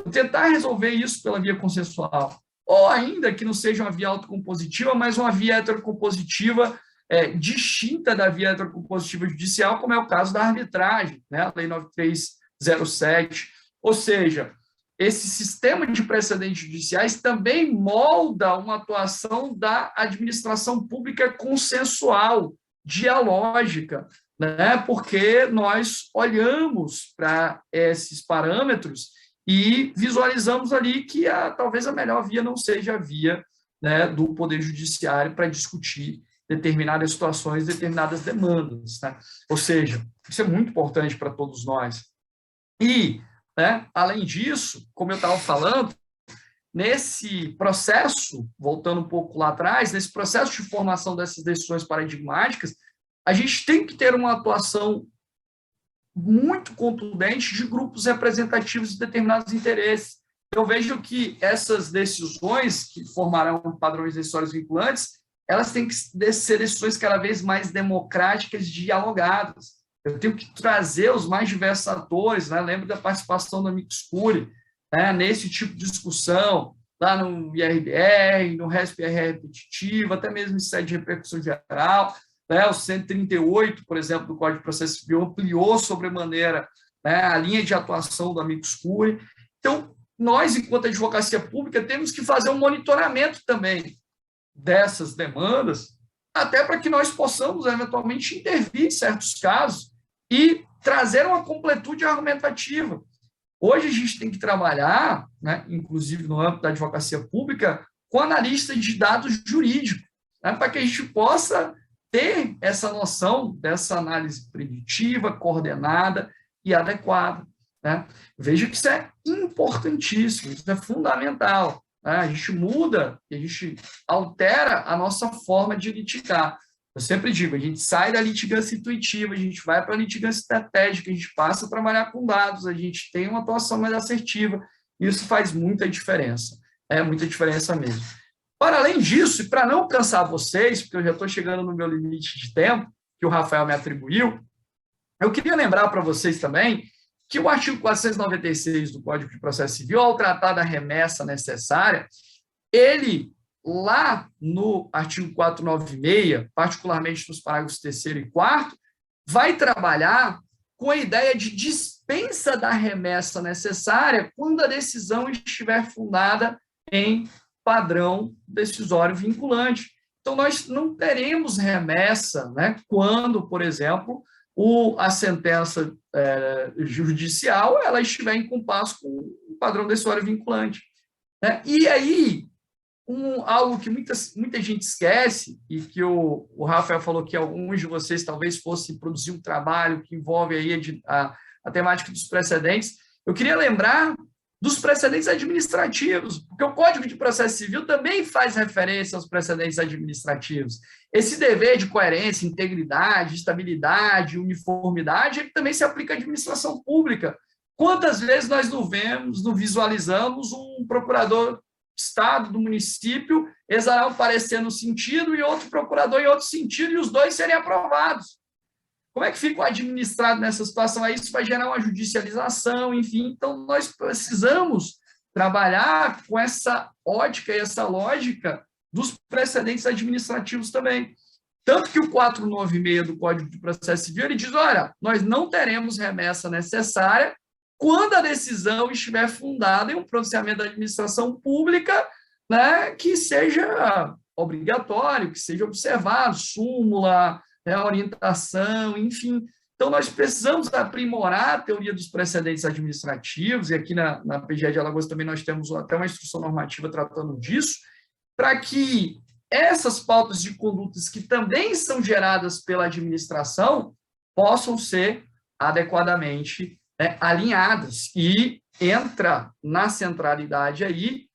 eu tentar resolver isso pela via consensual, ou ainda que não seja uma via autocompositiva, mas uma via heterocompositiva distinta da via heterocompositiva judicial, como é o caso da arbitragem, né? A Lei 9307. Ou seja, esse sistema de precedentes judiciais também molda uma atuação da administração pública consensual, dialógica, né? Porque nós olhamos para esses parâmetros e visualizamos ali que talvez a melhor via não seja a via, né, do Poder Judiciário para discutir determinadas situações, determinadas demandas, né? Ou seja, isso é muito importante para todos nós. E, né, além disso, como eu estava falando, nesse processo, voltando um pouco lá atrás, nesse processo de formação dessas decisões paradigmáticas, a gente tem que ter uma atuação muito contundente de grupos representativos de determinados interesses. Eu vejo que essas decisões que formarão padrões decisórios vinculantes, elas têm que ser decisões cada vez mais democráticas e dialogadas. Eu tenho que trazer os mais diversos atores, né? Lembro da participação da amicus curiae, né, nesse tipo de discussão, lá no IRBR, no RESP-R repetitivo, até mesmo em sede de repercussão geral, né? O 138, por exemplo, do Código de Processo Civil, ampliou sobremaneira, né, a linha de atuação da amicus curiae. Então, nós, enquanto advocacia pública, temos que fazer um monitoramento também dessas demandas, até para que nós possamos, eventualmente, intervir em certos casos e trazer uma completude argumentativa. Hoje a gente tem que trabalhar, né, inclusive no âmbito da advocacia pública, com analistas de dados jurídicos, né, para que a gente possa ter essa noção dessa análise preditiva, coordenada e adequada, né? Veja que isso é importantíssimo, isso é fundamental, né? A gente muda, a gente altera a nossa forma de litigar. Eu sempre digo, a gente sai da litigância intuitiva, a gente vai para a litigância estratégica, a gente passa a trabalhar com dados, a gente tem uma atuação mais assertiva, e isso faz muita diferença, muita diferença mesmo. Para além disso, e para não cansar vocês, porque eu já estou chegando no meu limite de tempo, que o Rafael me atribuiu, eu queria lembrar para vocês também que o artigo 496 do Código de Processo Civil, ao tratar da remessa necessária, ele, lá no artigo 496, particularmente nos parágrafos 3º e 4º, vai trabalhar com a ideia de dispensa da remessa necessária quando a decisão estiver fundada em padrão decisório vinculante. Então, nós não teremos remessa, né, quando, por exemplo, a sentença judicial ela estiver em compasso com o padrão decisório vinculante, né? E aí, algo que muita gente esquece, e que o Rafael falou que alguns de vocês talvez fossem produzir um trabalho que envolve aí a temática dos precedentes. Eu queria lembrar dos precedentes administrativos, porque o Código de Processo Civil também faz referência aos precedentes administrativos. Esse dever de coerência, integridade, estabilidade, uniformidade, ele também se aplica à administração pública. Quantas vezes nós não visualizamos um procurador de Estado do município exarar um parecer num sentido e outro procurador em outro sentido, e os dois serem aprovados? Como é que fica o administrado nessa situação? Aí isso vai gerar uma judicialização, enfim. Então, nós precisamos trabalhar com essa ótica e essa lógica dos precedentes administrativos também. Tanto que o 496 do Código de Processo Civil, ele diz, olha, nós não teremos remessa necessária quando a decisão estiver fundada em um pronunciamento da administração pública, né, que seja obrigatório, que seja observado, súmula, orientação, enfim. Então, nós precisamos aprimorar a teoria dos precedentes administrativos, e aqui na PGE de Alagoas também nós temos até uma instrução normativa tratando disso, para que essas pautas de condutas que também são geradas pela administração possam ser adequadamente alinhadas, e entra na centralidade aí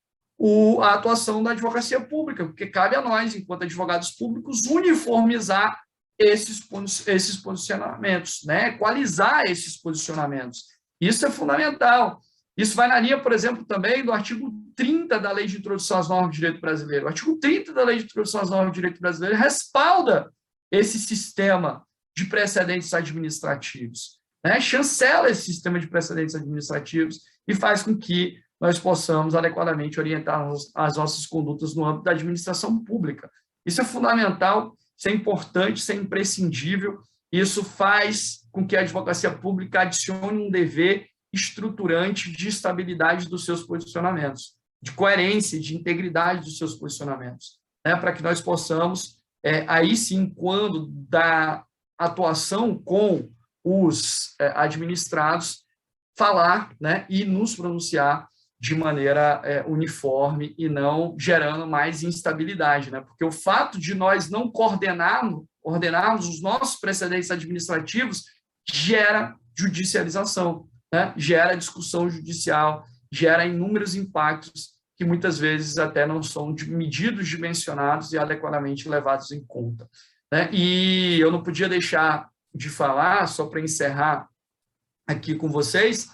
a atuação da advocacia pública, porque cabe a nós, enquanto advogados públicos, uniformizar esses posicionamentos, né? Equalizar esses posicionamentos. Isso é fundamental. Isso vai na linha, por exemplo, também do artigo 30 da Lei de Introdução às Normas de Direito Brasileiro. O artigo 30 da Lei de Introdução às Normas de Direito Brasileiro respalda esse sistema de precedentes administrativos, né? Chancela esse sistema de precedentes administrativos e faz com que nós possamos adequadamente orientar as nossas condutas no âmbito da administração pública. Isso é fundamental, isso é importante, isso é imprescindível. Isso faz com que a advocacia pública adicione um dever estruturante de estabilidade dos seus posicionamentos, de coerência, de integridade dos seus posicionamentos, né? Para que nós possamos, aí sim, quando da atuação com os administrados, falar, né, e nos pronunciar de maneira uniforme e não gerando mais instabilidade, né? Porque o fato de nós não ordenarmos os nossos precedentes administrativos gera judicialização, né? Gera discussão judicial, gera inúmeros impactos que muitas vezes até não são medidos, dimensionados e adequadamente levados em conta, né? E eu não podia deixar de falar, só para encerrar aqui com vocês,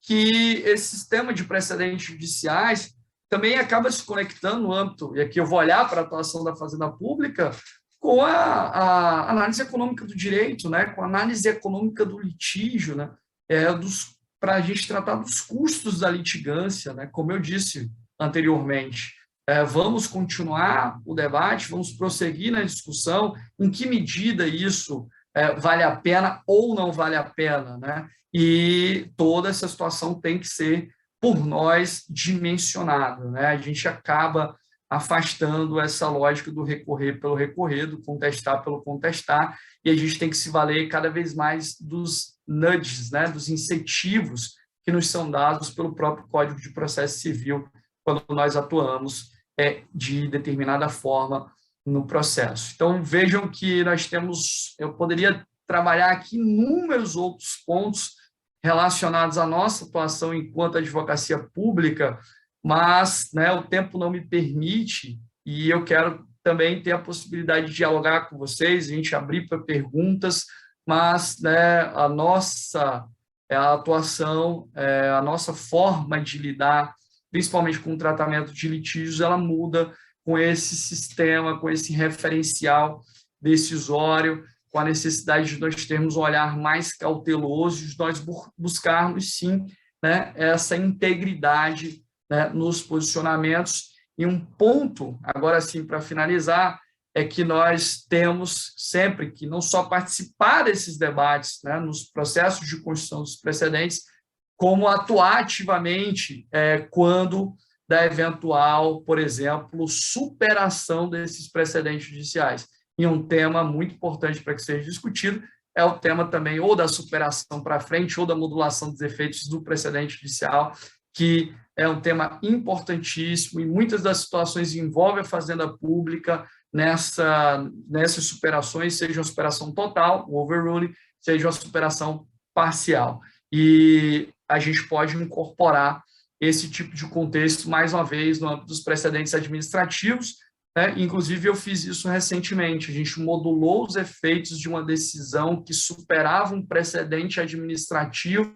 que esse sistema de precedentes judiciais também acaba se conectando no âmbito, e aqui eu vou olhar para a atuação da Fazenda Pública, com a análise econômica do direito, né, com a análise econômica do litígio, né, para a gente tratar dos custos da litigância, né, como eu disse anteriormente. Vamos continuar o debate, vamos prosseguir na discussão, em que medida isso vale a pena ou não vale a pena, né? E toda essa situação tem que ser, por nós, dimensionada, né? A gente acaba afastando essa lógica do recorrer pelo recorrer, do contestar pelo contestar, e a gente tem que se valer cada vez mais dos nudges, né? Dos incentivos que nos são dados pelo próprio Código de Processo Civil quando nós atuamos de determinada forma no processo. Então, vejam que nós temos, eu poderia trabalhar aqui inúmeros outros pontos relacionados à nossa atuação enquanto advocacia pública, mas, né, o tempo não me permite, e eu quero também ter a possibilidade de dialogar com vocês, a gente abrir para perguntas, mas, né, a nossa atuação, a nossa forma de lidar, principalmente com o tratamento de litígios, ela muda com esse sistema, com esse referencial decisório, com a necessidade de nós termos um olhar mais cauteloso, de nós buscarmos, sim, né, essa integridade, né, nos posicionamentos. E um ponto, agora sim, para finalizar, é que nós temos sempre que não só participar desses debates, né, nos processos de construção dos precedentes, como atuar ativamente quando da eventual, por exemplo, superação desses precedentes judiciais. E um tema muito importante para que seja discutido é o tema também ou da superação para frente ou da modulação dos efeitos do precedente judicial, que é um tema importantíssimo e muitas das situações envolvem a fazenda pública nessas superações, seja uma superação total, o overruling, seja uma superação parcial. E a gente pode incorporar esse tipo de contexto, mais uma vez, no âmbito dos precedentes administrativos, né? Inclusive, eu fiz isso recentemente, a gente modulou os efeitos de uma decisão que superava um precedente administrativo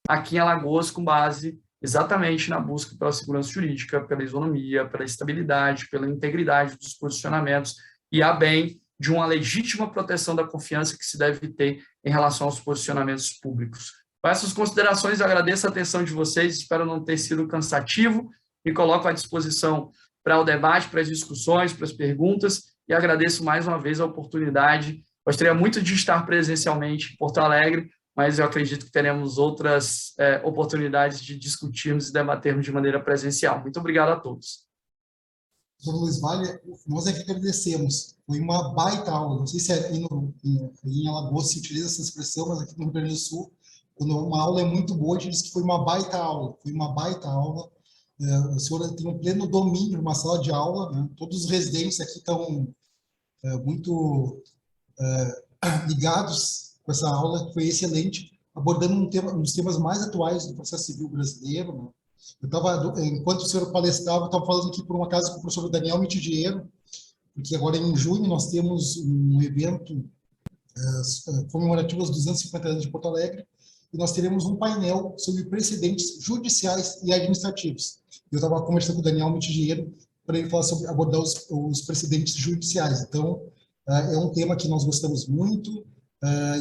aqui em Alagoas, com base exatamente na busca pela segurança jurídica, pela isonomia, pela estabilidade, pela integridade dos posicionamentos e a bem de uma legítima proteção da confiança que se deve ter em relação aos posicionamentos públicos. Com essas considerações, eu agradeço a atenção de vocês, espero não ter sido cansativo, me coloco à disposição para o debate, para as discussões, para as perguntas, e agradeço mais uma vez a oportunidade. Gostaria muito de estar presencialmente em Porto Alegre, mas eu acredito que teremos outras oportunidades de discutirmos e debatermos de maneira presencial. Muito obrigado a todos. Doutor Luiz Vale, nós é que agradecemos. Foi uma baita aula. Não sei se em Alagoas se utiliza essa expressão, mas aqui no Rio Grande do Sul, quando uma aula é muito boa, a gente diz que foi uma baita aula. Foi uma baita aula. O senhor tem um pleno domínio de uma sala de aula, né? Todos os residentes aqui estão muito ligados com essa aula, que foi excelente, abordando um dos temas mais atuais do processo civil brasileiro, né? Enquanto o senhor palestrava, eu estava falando aqui por uma casa com o professor Daniel Mitidiero, porque agora em junho nós temos um evento comemorativo aos 250 anos de Porto Alegre, e nós teremos um painel sobre precedentes judiciais e administrativos. Eu estava conversando com o Daniel Mitidiero para ele falar sobre abordar os precedentes judiciais. Então, é um tema que nós gostamos muito,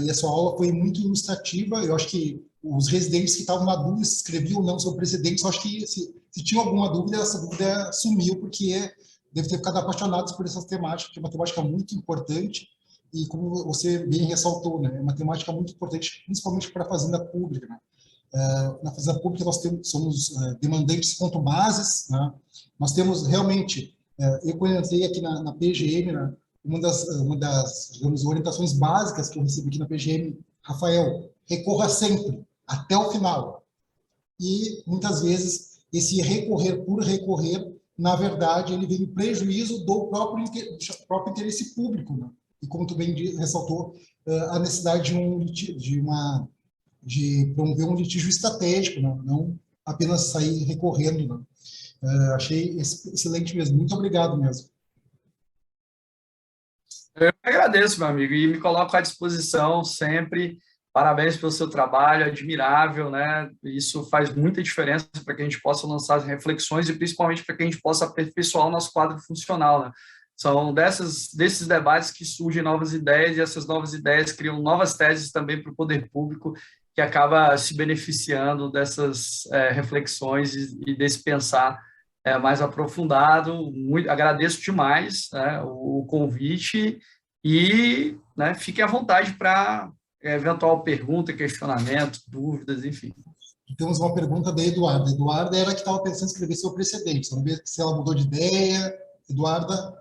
e a sua aula foi muito ilustrativa. Eu acho que os residentes que estavam na dúvida se escreviam ou não sobre precedentes, eu acho que se tinha alguma dúvida, essa dúvida sumiu, porque deve ter ficado apaixonados por essa temática, que é uma temática muito importante, e como você bem ressaltou, né, é uma temática muito importante, principalmente para a fazenda pública, né? Na fazenda pública nós somos demandantes quanto bases, né? Nós temos realmente, eu comentei aqui na PGM, né, uma das digamos, orientações básicas que eu recebi aqui na PGM, Rafael, recorra sempre, até o final. E muitas vezes esse recorrer por recorrer, na verdade, ele vem em prejuízo do próprio interesse público, né? E como tu bem ressaltou, a necessidade de promover um litígio estratégico, né? Não apenas sair recorrendo, né? Achei excelente mesmo. Muito obrigado mesmo. Eu agradeço, meu amigo, e me coloco à disposição sempre. Parabéns pelo seu trabalho, admirável, né? Isso faz muita diferença para que a gente possa lançar as reflexões e principalmente para que a gente possa aperfeiçoar o nosso quadro funcional, né? São desses debates que surgem novas ideias e essas novas ideias criam novas teses também para o poder público, que acaba se beneficiando dessas reflexões e desse pensar mais aprofundado. Agradeço demais, né, o convite e, né, fique à vontade para eventual pergunta, questionamento, dúvidas, enfim. Temos uma pergunta da Eduarda. Eduarda era que estava pensando em escrever seu precedente. Vamos ver se ela mudou de ideia. Eduarda?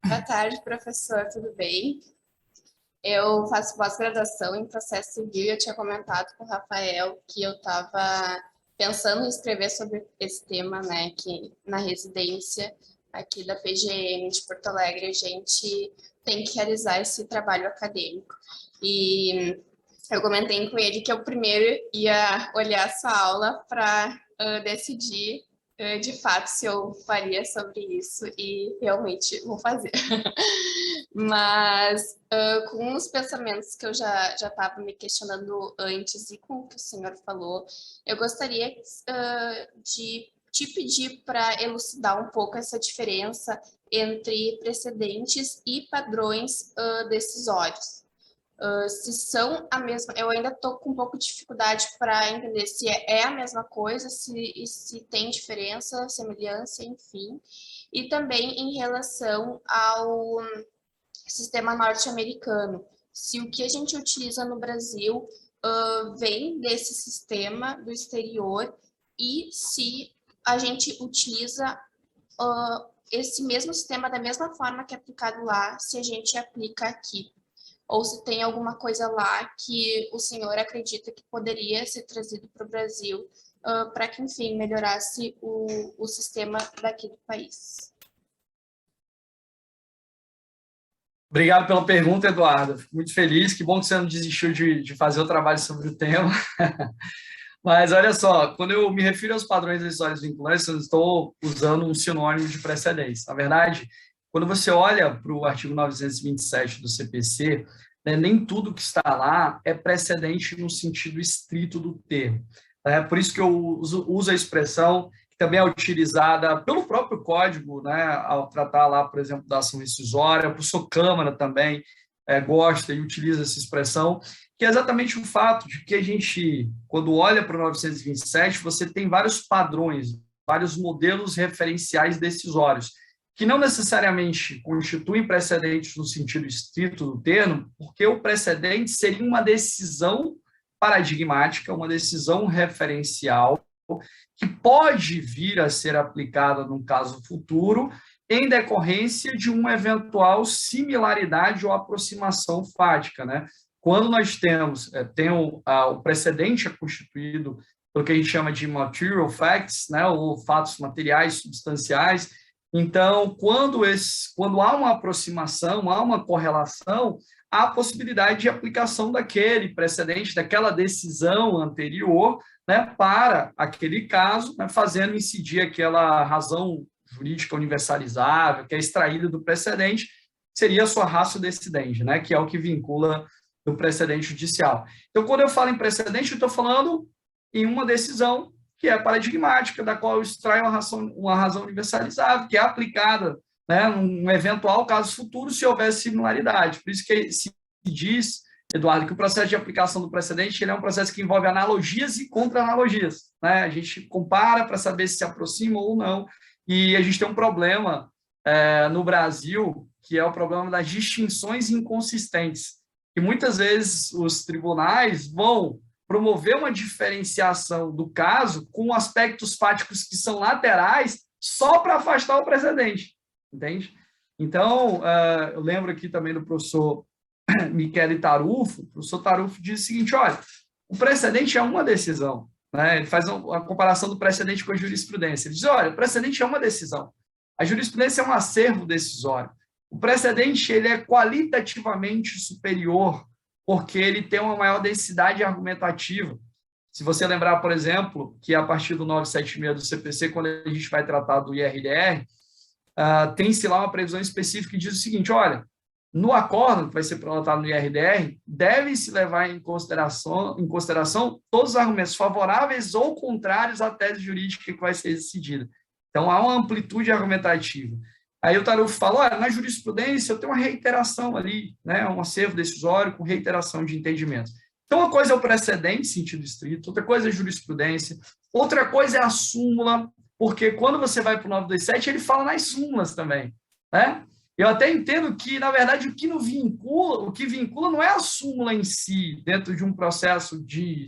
Boa tarde, professor, tudo bem? Eu faço pós-graduação em processo civil e eu tinha comentado com o Rafael que eu estava pensando em escrever sobre esse tema, né, que na residência aqui da PGM de Porto Alegre a gente tem que realizar esse trabalho acadêmico. E eu comentei com ele que eu primeiro ia olhar essa aula para decidir de fato se eu faria sobre isso e realmente vou fazer. Mas com os pensamentos que eu já estava me questionando antes e com o que o senhor falou, eu gostaria de te pedir para elucidar um pouco essa diferença entre precedentes e padrões decisórios. Se são a mesma, eu ainda estou com um pouco de dificuldade para entender se é a mesma coisa, se tem diferença, semelhança, enfim. E também em relação ao sistema norte-americano, se o que a gente utiliza no Brasil vem desse sistema do exterior e se a gente utiliza esse mesmo sistema da mesma forma que é aplicado lá, se a gente aplica aqui. ou se tem alguma coisa lá que o senhor acredita que poderia ser trazido para o Brasil para que, enfim, melhorasse o sistema daqui do país. Obrigado pela pergunta, Eduardo. Fico muito feliz. Que bom que você não desistiu de fazer o trabalho sobre o tema. Mas, olha só, quando eu me refiro aos padrões decisórios vinculantes, eu estou usando um sinônimo de precedentes. Na verdade, quando você olha para o artigo 927 do CPC, né, nem tudo que está lá é precedente no sentido estrito do termo. É por isso que eu uso a expressão que também é utilizada pelo próprio Código, né, ao tratar lá, por exemplo, da ação rescisória, o professor Câmara também gosta e utiliza essa expressão, que é exatamente o fato de que a gente, quando olha para o 927, você tem vários padrões, vários modelos referenciais decisórios, que não necessariamente constituem precedentes no sentido estrito do termo, porque o precedente seria uma decisão paradigmática, uma decisão referencial, que pode vir a ser aplicada num caso futuro, em decorrência de uma eventual similaridade ou aproximação fática, né? Quando nós temos o precedente é constituído pelo que a gente chama de material facts, né, ou fatos materiais substanciais. Então, quando há uma aproximação, há uma correlação, há a possibilidade de aplicação daquele precedente, daquela decisão anterior, né, para aquele caso, né, fazendo incidir aquela razão jurídica universalizável, que é extraída do precedente, seria a sua ratio decidendi, né, que é o que vincula o precedente judicial. Então, quando eu falo em precedente, eu estou falando em uma decisão que é paradigmática, da qual eu extraio uma razão universalizável, que é aplicada, né, num eventual caso futuro, se houver similaridade. Por isso que se diz, Eduardo, que o processo de aplicação do precedente ele é um processo que envolve analogias e contra-analogias, né? A gente compara para saber se aproxima ou não, e a gente tem um problema no Brasil, que é o problema das distinções inconsistentes, que muitas vezes os tribunais vão promover uma diferenciação do caso com aspectos fáticos que são laterais só para afastar o precedente, entende? Então, eu lembro aqui também do professor Michele Tarufo. O professor Tarufo diz o seguinte, olha, o precedente é uma decisão, né? Ele faz a comparação do precedente com a jurisprudência. Ele diz, olha, o precedente é uma decisão, a jurisprudência é um acervo decisório. O precedente ele é qualitativamente superior, porque ele tem uma maior densidade argumentativa. Se você lembrar, por exemplo, que a partir do 976 do CPC, quando a gente vai tratar do IRDR, tem-se lá uma previsão específica que diz o seguinte, olha, no acórdão que vai ser pronotado no IRDR, deve-se levar em consideração todos os argumentos favoráveis ou contrários à tese jurídica que vai ser decidida. Então, há uma amplitude argumentativa. Aí o Tarufo fala, olha, na jurisprudência eu tenho uma reiteração ali, né, um acervo decisório com reiteração de entendimentos. Então, uma coisa é o precedente, sentido estrito, outra coisa é a jurisprudência, outra coisa é a súmula, porque quando você vai para o 927, ele fala nas súmulas também, né? Eu até entendo que, na verdade, o que vincula não é a súmula em si, dentro de um processo de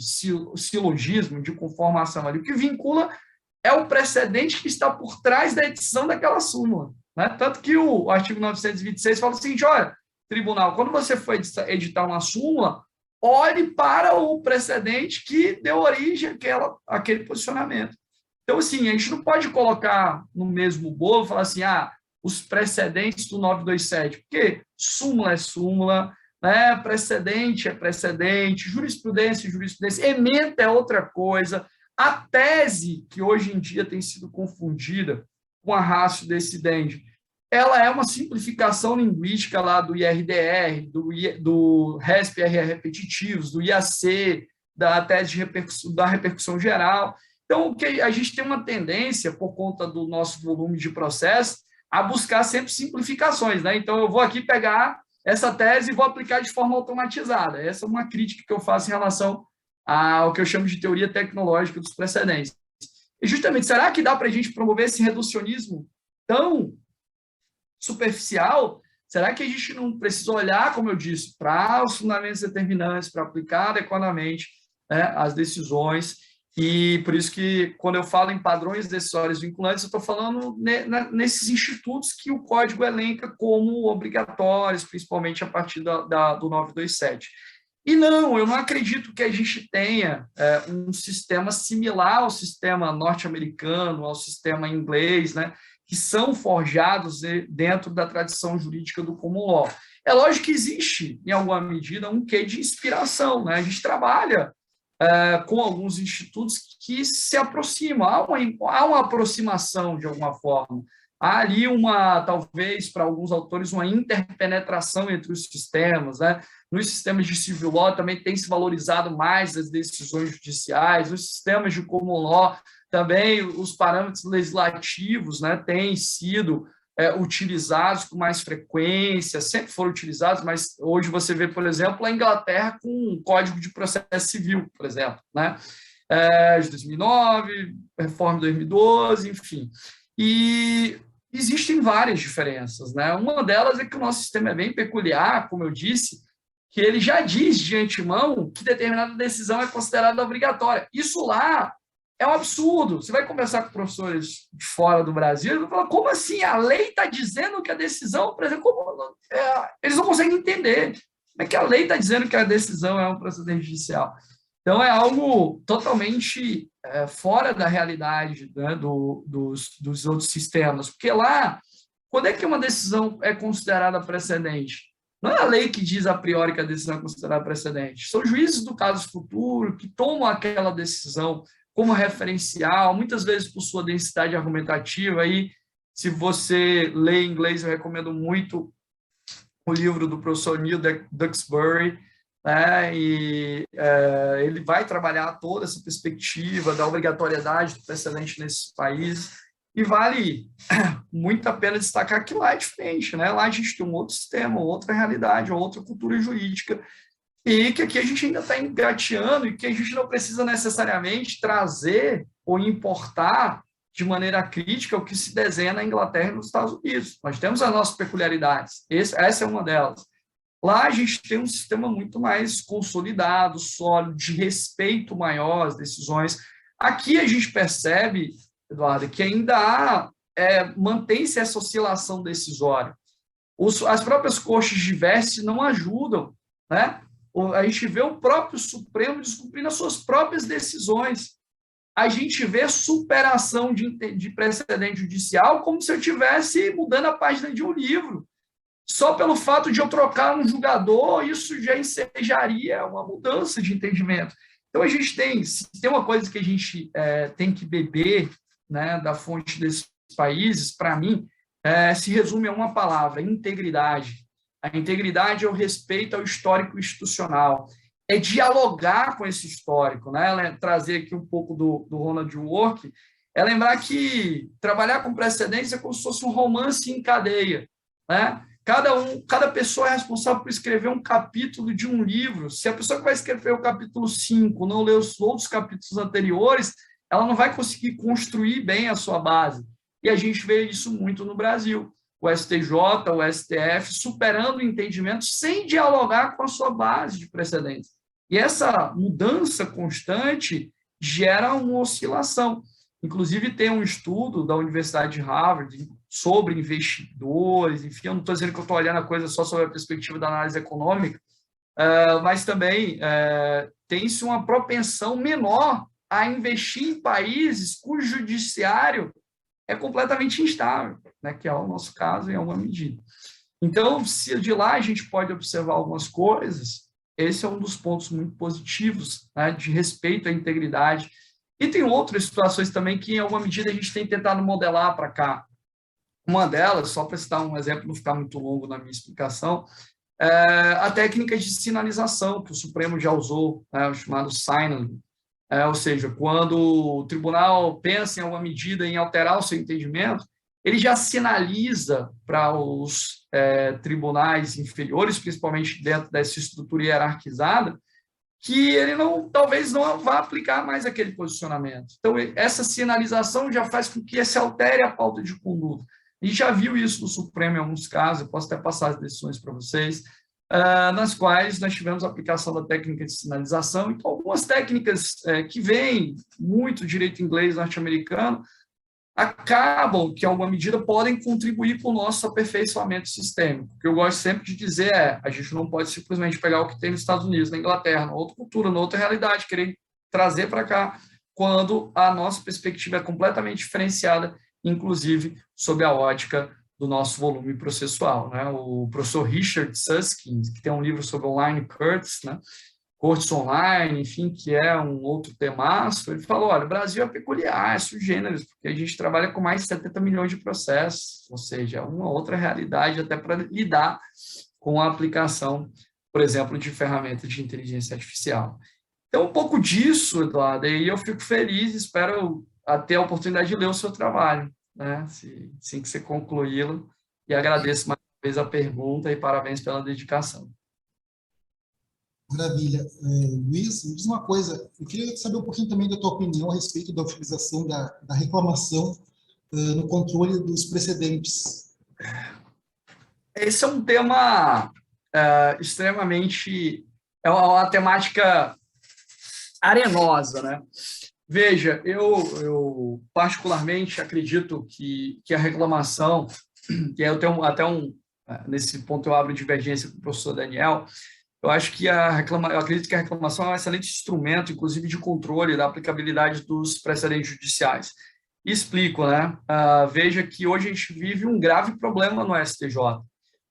silogismo, de conformação ali. O que vincula é o precedente que está por trás da edição daquela súmula, né? Tanto que o artigo 926 fala o seguinte, olha, tribunal, quando você for editar uma súmula, olhe para o precedente que deu origem àquele posicionamento. Então, assim, a gente não pode colocar no mesmo bolo e falar assim, os precedentes do 927, porque súmula é súmula, né? Precedente é precedente, jurisprudência é jurisprudência, ementa é outra coisa. A tese, que hoje em dia tem sido confundida com a ratio decidendi, ela é uma simplificação linguística lá do IRDR, do RESP-RR repetitivos, do IAC, da tese da repercussão geral. Então, a gente tem uma tendência, por conta do nosso volume de processo, a buscar sempre simplificações, né? Então, eu vou aqui pegar essa tese e vou aplicar de forma automatizada. Essa é uma crítica que eu faço em relação ao que eu chamo de teoria tecnológica dos precedentes. E, justamente, será que dá para a gente promover esse reducionismo tão superficial? Será que a gente não precisa olhar, como eu disse, para os fundamentos determinantes, para aplicar adequadamente, né, as decisões E por isso que, quando eu falo em padrões decisórios vinculantes, eu estou falando nesses institutos que o Código elenca como obrigatórios, principalmente a partir do 927. E não, eu não acredito que a gente tenha um sistema similar ao sistema norte-americano, ao sistema inglês, né, que são forjados dentro da tradição jurídica do common law. É lógico que existe, em alguma medida, um quê de inspiração, né? A gente trabalha com alguns institutos que se aproximam, há uma aproximação de alguma forma. Há ali talvez, para alguns autores, uma interpenetração entre os sistemas, né? Nos sistemas de civil law também tem se valorizado mais as decisões judiciais, nos sistemas de common law também os parâmetros legislativos, né, têm sido utilizados com mais frequência, sempre foram utilizados, mas hoje você vê, por exemplo, a Inglaterra com um Código de Processo Civil, por exemplo, né, de 2009, reforma de 2012, enfim. E existem várias diferenças, né? Uma delas é que o nosso sistema é bem peculiar, como eu disse, que ele já diz de antemão que determinada decisão é considerada obrigatória. Isso lá é um absurdo. Você vai conversar com professores de fora do Brasil, eles vão falar, como assim? A lei está dizendo que a decisão, por exemplo, eles não conseguem entender. Como é que a lei está dizendo que a decisão é um procedimento judicial? Então, é algo totalmente fora da realidade, né, dos outros sistemas. Porque lá, quando é que uma decisão é considerada precedente? Não é a lei que diz a priori que a decisão é considerada precedente. São juízes do caso futuro que tomam aquela decisão como referencial, muitas vezes por sua densidade argumentativa. Aí, se você lê inglês, eu recomendo muito o livro do professor Neil Duxbury, né? E ele vai trabalhar toda essa perspectiva da obrigatoriedade do precedente nesses países, e vale muito a pena destacar que lá é diferente, né? Lá a gente tem um outro sistema, outra realidade, outra cultura jurídica, e que aqui a gente ainda está engateando e que a gente não precisa necessariamente trazer ou importar de maneira crítica o que se desenha na Inglaterra e nos Estados Unidos. Nós temos as nossas peculiaridades, essa é uma delas. Lá a gente tem um sistema muito mais consolidado, sólido, de respeito maior às decisões. Aqui a gente percebe, Eduardo, que ainda mantém-se essa oscilação decisória. As próprias cortes de vértice não ajudam, né? A gente vê o próprio Supremo descumprindo as suas próprias decisões. A gente vê superação de precedente judicial como se eu estivesse mudando a página de um livro. Só pelo fato de eu trocar um julgador, isso já ensejaria uma mudança de entendimento. Então, se tem uma coisa que a gente tem que beber, né, da fonte desses países, para mim, se resume a uma palavra: integridade. A integridade é o respeito ao histórico institucional, é dialogar com esse histórico, né? Trazer aqui um pouco do Ronald Dworkin, é lembrar que trabalhar com precedentes é como se fosse um romance em cadeia, né? Cada pessoa é responsável por escrever um capítulo de um livro. Se a pessoa que vai escrever o capítulo 5 não lê os outros capítulos anteriores, ela não vai conseguir construir bem a sua base. E a gente vê isso muito no Brasil. O STJ, o STF, superando o entendimento sem dialogar com a sua base de precedentes. E essa mudança constante gera uma oscilação. Inclusive, tem um estudo da Universidade de Harvard sobre investidores, enfim, eu não estou dizendo que eu estou olhando a coisa só sobre a perspectiva da análise econômica, mas também tem-se uma propensão menor a investir em países cujo judiciário é completamente instável, né, que é o nosso caso em alguma medida. Então, se de lá a gente pode observar algumas coisas, esse é um dos pontos muito positivos, né, de respeito à integridade. E tem outras situações também que, em alguma medida, a gente tem tentado modelar para cá. Uma delas, só para citar um exemplo, não ficar muito longo na minha explicação, a técnica de sinalização, que o Supremo já usou, o chamado signaling. Ou seja, quando o tribunal pensa em alguma medida em alterar o seu entendimento, ele já sinaliza para os tribunais inferiores, principalmente dentro dessa estrutura hierarquizada, que ele talvez não vá aplicar mais aquele posicionamento. Então, essa sinalização já faz com que se altere a pauta de conduta. A gente já viu isso no Supremo em alguns casos, eu posso até passar as decisões para vocês. nas quais nós tivemos a aplicação da técnica de sinalização. Então, algumas técnicas que vêm muito do direito inglês norte-americano acabam, que, em alguma medida, podem contribuir para o nosso aperfeiçoamento sistêmico. O que eu gosto sempre de dizer a gente não pode simplesmente pegar o que tem nos Estados Unidos, na Inglaterra, na outra cultura, na outra realidade, querer trazer para cá, quando a nossa perspectiva é completamente diferenciada, inclusive sob a ótica do nosso volume processual, né? O professor Richard Susskind, que tem um livro sobre online courts, né? Courts online, enfim, que é um outro temaço, ele falou, olha, o Brasil é peculiar, é sui generis, porque a gente trabalha com mais de 70 milhões de processos, ou seja, é uma outra realidade até para lidar com a aplicação, por exemplo, de ferramentas de inteligência artificial. Então, um pouco disso, Eduardo, e eu fico feliz, espero ter a oportunidade de ler o seu trabalho, né? Assim que você concluí-lo, e agradeço mais uma vez a pergunta e parabéns pela dedicação. Maravilha. Luiz, me diz uma coisa, eu queria saber um pouquinho também da tua opinião a respeito da utilização da reclamação no controle dos precedentes. Esse é um tema extremamente... É uma temática arenosa, né? Veja, eu particularmente acredito que a reclamação, e eu tenho até nesse ponto eu abro divergência com o professor Daniel, eu acho que eu acredito que a reclamação é um excelente instrumento, inclusive de controle da aplicabilidade dos precedentes judiciais. E explico, né? Veja que hoje a gente vive um grave problema no STJ.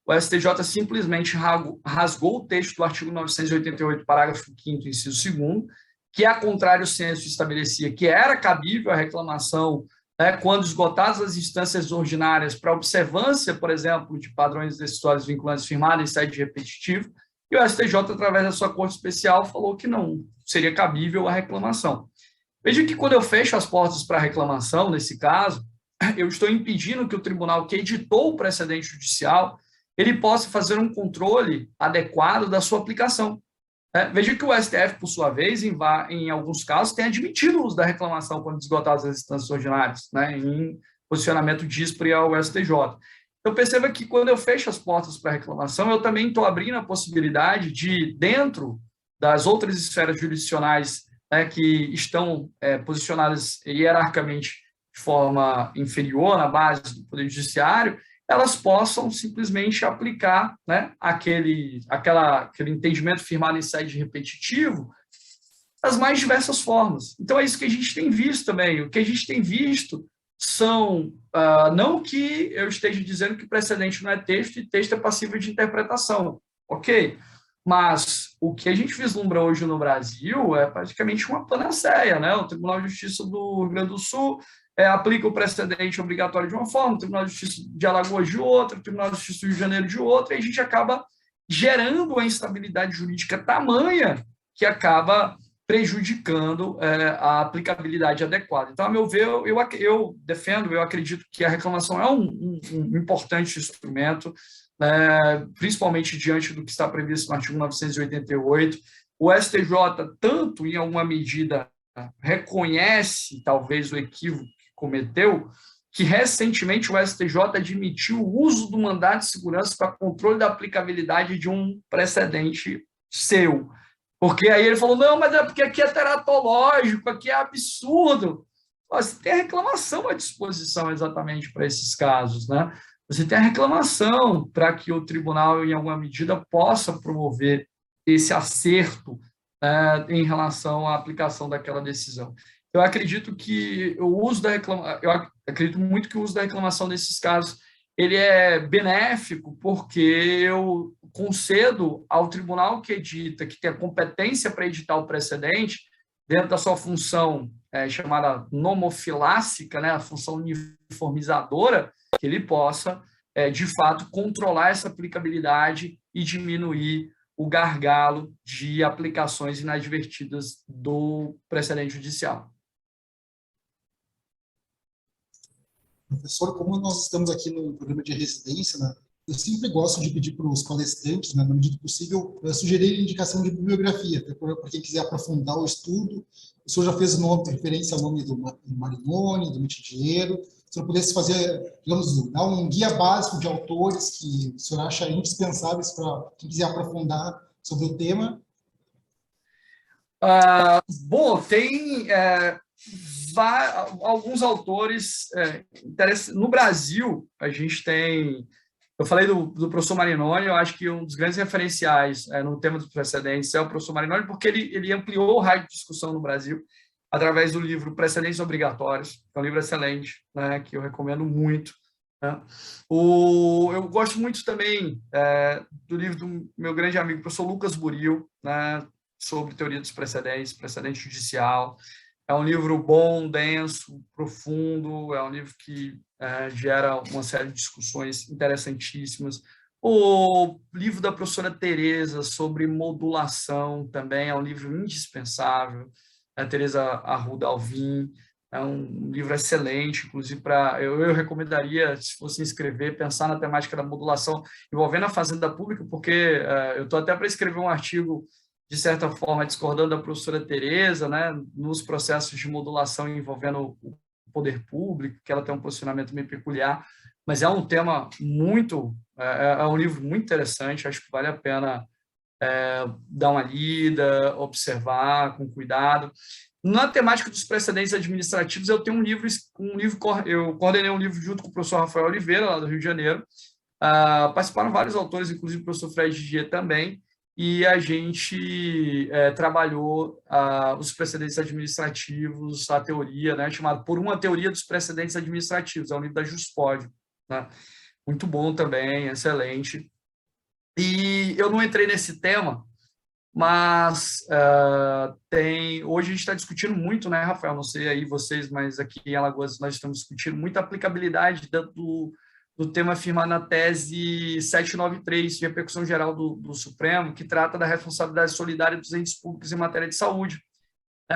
O STJ simplesmente rasgou o texto do artigo 988, parágrafo 5º, inciso 2º, que, a contrário senso, estabelecia que era cabível a reclamação, né, quando esgotadas as instâncias ordinárias para observância, por exemplo, de padrões decisórios vinculantes firmados em sede repetitivo, e o STJ, através da sua corte especial, falou que não seria cabível a reclamação. Veja que, quando eu fecho as portas para a reclamação, nesse caso, eu estou impedindo que o tribunal que editou o precedente judicial ele possa fazer um controle adequado da sua aplicação. Veja que o STF, por sua vez, em alguns casos, tem admitido o uso da reclamação quando esgotadas as instâncias ordinárias, né, em posicionamento díspare ao STJ. Então, perceba que, quando eu fecho as portas para a reclamação, eu também estou abrindo a possibilidade de, dentro das outras esferas jurisdicionais, né, que estão posicionadas hierarquicamente de forma inferior na base do Poder Judiciário, elas possam simplesmente aplicar, né, aquele entendimento firmado em sede repetitivo das mais diversas formas. Então, é isso que a gente tem visto também. O que a gente tem visto são, não que eu esteja dizendo que precedente não é texto e texto é passível de interpretação, ok? Mas o que a gente vislumbra hoje no Brasil é praticamente uma panaceia, né? O Tribunal de Justiça do Rio Grande do Sul aplica o precedente obrigatório de uma forma, o Tribunal de Justiça de Alagoas de outra, o Tribunal de Justiça do Rio de Janeiro de outra, e a gente acaba gerando uma instabilidade jurídica tamanha que acaba prejudicando a aplicabilidade adequada. Então, a meu ver, eu defendo, eu acredito que a reclamação é um importante instrumento, principalmente diante do que está previsto no artigo 988. O STJ, tanto em alguma medida, reconhece talvez o equívoco que cometeu, que recentemente o STJ admitiu o uso do mandado de segurança para controle da aplicabilidade de um precedente seu. Porque aí ele falou, não, mas é porque aqui é teratológico, aqui é absurdo. Você tem a reclamação à disposição exatamente para esses casos, né? Você tem a reclamação para que o tribunal, em alguma medida, possa promover esse acerto em relação à aplicação daquela decisão. Eu acredito que eu acredito muito que o uso da reclamação nesses casos ele é benéfico, porque eu concedo ao tribunal que edita, que tem a competência para editar o precedente, dentro da sua função chamada nomofilássica, né, a função uniformizadora, que ele possa, de fato, controlar essa aplicabilidade e diminuir o gargalo de aplicações inadvertidas do precedente judicial. Professor, como nós estamos aqui no programa de residência, né, eu sempre gosto de pedir para os palestrantes, né, na medida do possível, sugerir indicação de bibliografia, para quem quiser aprofundar o estudo. O senhor já fez referência ao nome do Marinoni, do Mitidiero, se eu pudesse fazer, digamos, dar um guia básico de autores que o senhor acha indispensáveis para quem quiser aprofundar sobre o tema. Bom, tem alguns autores interessantes. No Brasil, a gente tem... Eu falei do professor Marinoni, eu acho que um dos grandes referenciais no tema dos precedentes é o professor Marinoni, porque ele ampliou o raio de discussão no Brasil através do livro Precedentes Obrigatórios, que é um livro excelente, né, que eu recomendo muito. Né? Eu gosto muito também do livro do meu grande amigo, professor Lucas Buril, né, sobre teoria dos precedentes, precedente judicial. É um livro bom, denso, profundo, é um livro que gera uma série de discussões interessantíssimas. O livro da professora Tereza sobre modulação também é um livro indispensável. A Tereza Arruda Alvim é um livro excelente, inclusive eu recomendaria, se fosse inscrever, pensar na temática da modulação envolvendo a fazenda pública, porque eu estou até para escrever um artigo, de certa forma, discordando da professora Tereza, né, nos processos de modulação envolvendo o poder público, que ela tem um posicionamento meio peculiar, mas é um tema muito, é um livro muito interessante, acho que vale a pena dar uma lida, observar com cuidado. Na temática dos precedentes administrativos, eu tenho eu coordenei um livro junto com o professor Rafael Oliveira, lá do Rio de Janeiro. Participaram vários autores, inclusive o professor Fred Didier também, e a gente trabalhou os precedentes administrativos, a teoria, né, chamada Por uma Teoria dos Precedentes Administrativos, é um livro da Juspod, né? Muito bom também, excelente. E eu não entrei nesse tema, mas hoje a gente está discutindo muito, né, Rafael? Não sei aí vocês, mas aqui em Alagoas nós estamos discutindo muito a aplicabilidade do tema afirmado na tese 793, de repercussão geral do Supremo, que trata da responsabilidade solidária dos entes públicos em matéria de saúde.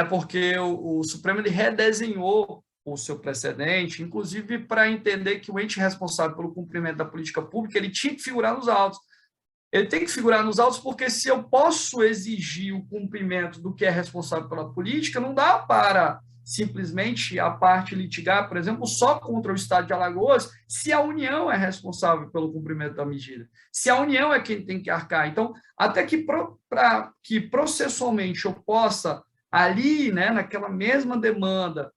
Porque o Supremo ele redesenhou o seu precedente, inclusive para entender que o ente responsável pelo cumprimento da política pública ele tinha que figurar nos autos. Ele tem que figurar nos autos porque se eu posso exigir o cumprimento do que é responsável pela política, não dá para simplesmente a parte litigar, por exemplo, só contra o Estado de Alagoas, se a União é responsável pelo cumprimento da medida, se a União é quem tem que arcar. Então, até que para que processualmente eu possa ali, né, naquela mesma demanda,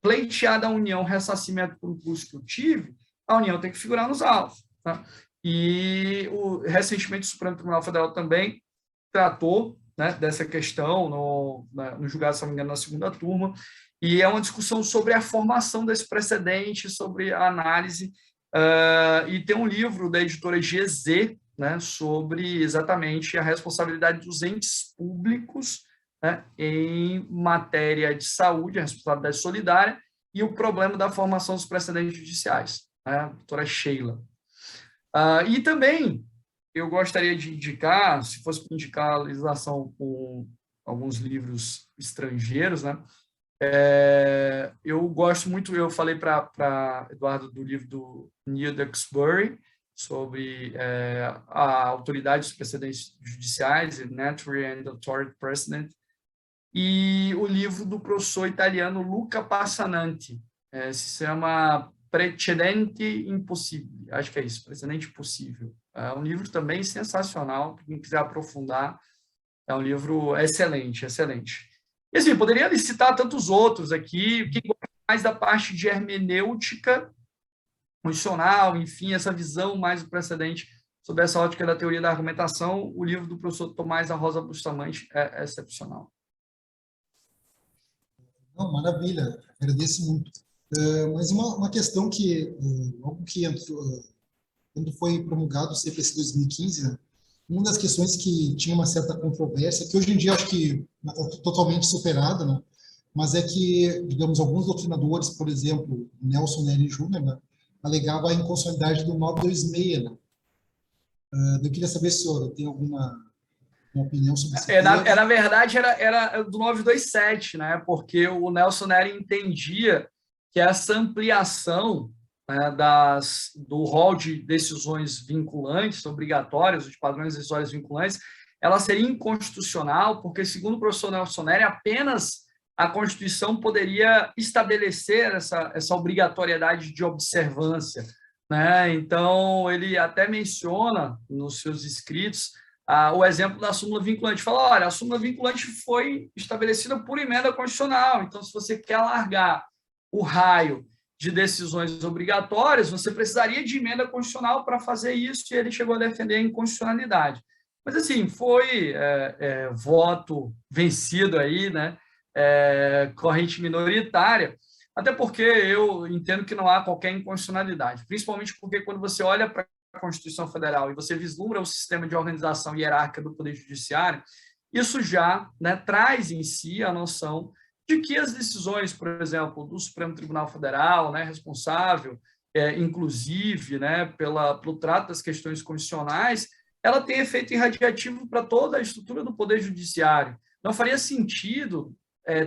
pleitear da União ressarcimento por um custo que eu tive, a União tem que figurar nos autos. Tá? E recentemente o Supremo Tribunal Federal também tratou, né, dessa questão no julgado, se não me engano, na segunda turma, e é uma discussão sobre a formação desse precedente, sobre a análise, e tem um livro da editora GZ, né, sobre exatamente a responsabilidade dos entes públicos, né, em matéria de saúde, a responsabilidade solidária, e o problema da formação dos precedentes judiciais, né, a doutora Sheila. E também eu gostaria de indicar, se fosse para indicar a legislação com alguns livros estrangeiros, né? Eu gosto muito, eu falei para Eduardo do livro do Neil Duxbury sobre a autoridade dos precedentes judiciais, Natural and Authority Precedent, e o livro do professor italiano Luca Passananti, se chama Precedente Impossível, acho que é isso, Precedente Impossível. É um livro também sensacional, para quem quiser aprofundar, é um livro excelente, excelente. E assim, poderia citar tantos outros aqui, quem gosta mais da parte de hermenêutica condicional, enfim, essa visão mais do precedente sobre essa ótica da teoria da argumentação, o livro do professor Tomás da Rosa Bustamante é excepcional. Não, maravilha, agradeço muito. Mas uma questão que, logo que entrou, quando foi promulgado o CPC 2015, né, uma das questões que tinha uma certa controvérsia, que hoje em dia acho que é totalmente superada, né, mas é que, digamos, alguns doutrinadores, por exemplo, Nelson Nery Jr., né, alegava a inconstitucionalidade do 926. Né. Eu queria saber se o senhor tem alguma opinião sobre isso. Na verdade, era do 927, né, porque o Nelson Nery entendia que essa ampliação, né, do rol de decisões vinculantes, obrigatórias, de padrões decisórios vinculantes, ela seria inconstitucional, porque, segundo o professor Nelson Nery, apenas a Constituição poderia estabelecer essa obrigatoriedade de observância, né? Então, ele até menciona nos seus escritos o exemplo da súmula vinculante. Fala, olha, a súmula vinculante foi estabelecida por emenda constitucional, então, se você quer alargar o raio de decisões obrigatórias, você precisaria de emenda constitucional para fazer isso, e ele chegou a defender a inconstitucionalidade. Mas, assim, foi voto vencido aí, né? Corrente minoritária, até porque eu entendo que não há qualquer inconstitucionalidade, principalmente porque quando você olha para a Constituição Federal e você vislumbra o sistema de organização hierárquica do Poder Judiciário, isso já, né, traz em si a noção de que as decisões, por exemplo, do Supremo Tribunal Federal, né, responsável, inclusive, né, pelo trato das questões constitucionais, ela tem efeito irradiativo para toda a estrutura do Poder Judiciário. Não faria sentido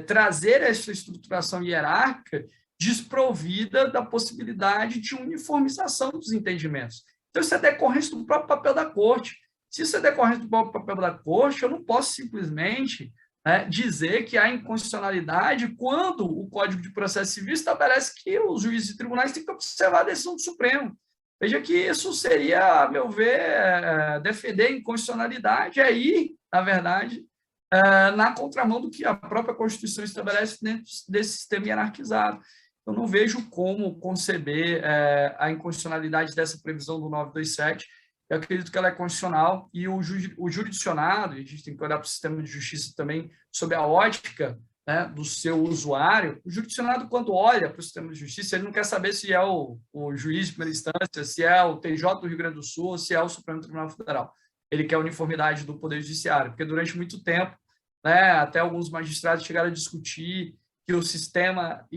trazer essa estruturação hierárquica desprovida da possibilidade de uniformização dos entendimentos. Então, isso é decorrência do próprio papel da Corte. Se isso é decorrência do próprio papel da Corte, eu não posso simplesmente dizer que há inconstitucionalidade quando o Código de Processo Civil estabelece que os juízes e tribunais têm que observar a decisão do Supremo. Veja que isso seria, a meu ver, defender a inconstitucionalidade, aí, na verdade, na contramão do que a própria Constituição estabelece dentro desse sistema hierarquizado. Eu não vejo como conceber a inconstitucionalidade dessa previsão do 927. Eu acredito que ela é constitucional, e o jurisdicionado, e a gente tem que olhar para o sistema de justiça também sob a ótica, né, do seu usuário. O jurisdicionado, quando olha para o sistema de justiça, ele não quer saber se é o juiz de primeira instância, se é o TJ do Rio Grande do Sul, ou se é o Supremo Tribunal Federal. Ele quer a uniformidade do Poder Judiciário, porque durante muito tempo, né, até alguns magistrados chegaram a discutir que o sistema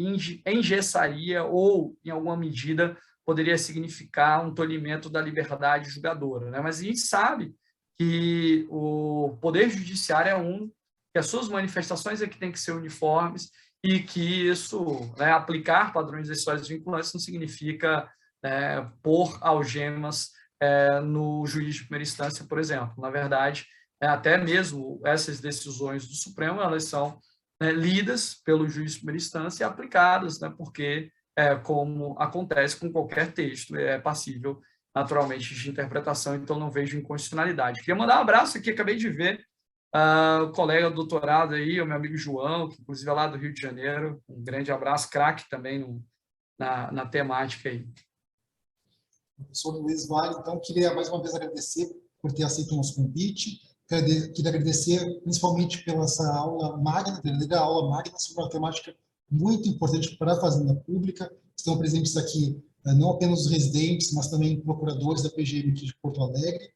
engessaria ou, em alguma medida, poderia significar um tolimento da liberdade julgadora, né? Mas a gente sabe que o Poder Judiciário é um, que as suas manifestações é que têm que ser uniformes, e que isso, né, aplicar padrões decisórios vinculantes não significa pôr algemas no juiz de primeira instância, por exemplo. Na verdade, até mesmo essas decisões do Supremo, elas são lidas pelo juiz de primeira instância e aplicadas, né, porque, como acontece com qualquer texto, é passível, naturalmente, de interpretação, então não vejo inconstitucionalidade. Queria mandar um abraço aqui, acabei de ver o colega do doutorado aí, o meu amigo João, que inclusive é lá do Rio de Janeiro, um grande abraço, craque também na temática aí. Professor Luiz Vale, então, queria mais uma vez agradecer por ter aceito o nosso convite. Queria agradecer principalmente pela essa aula magna, verdadeira aula magna sobre uma temática muito importante para a Fazenda Pública. Estão presentes aqui não apenas os residentes, mas também procuradores da PGM de Porto Alegre.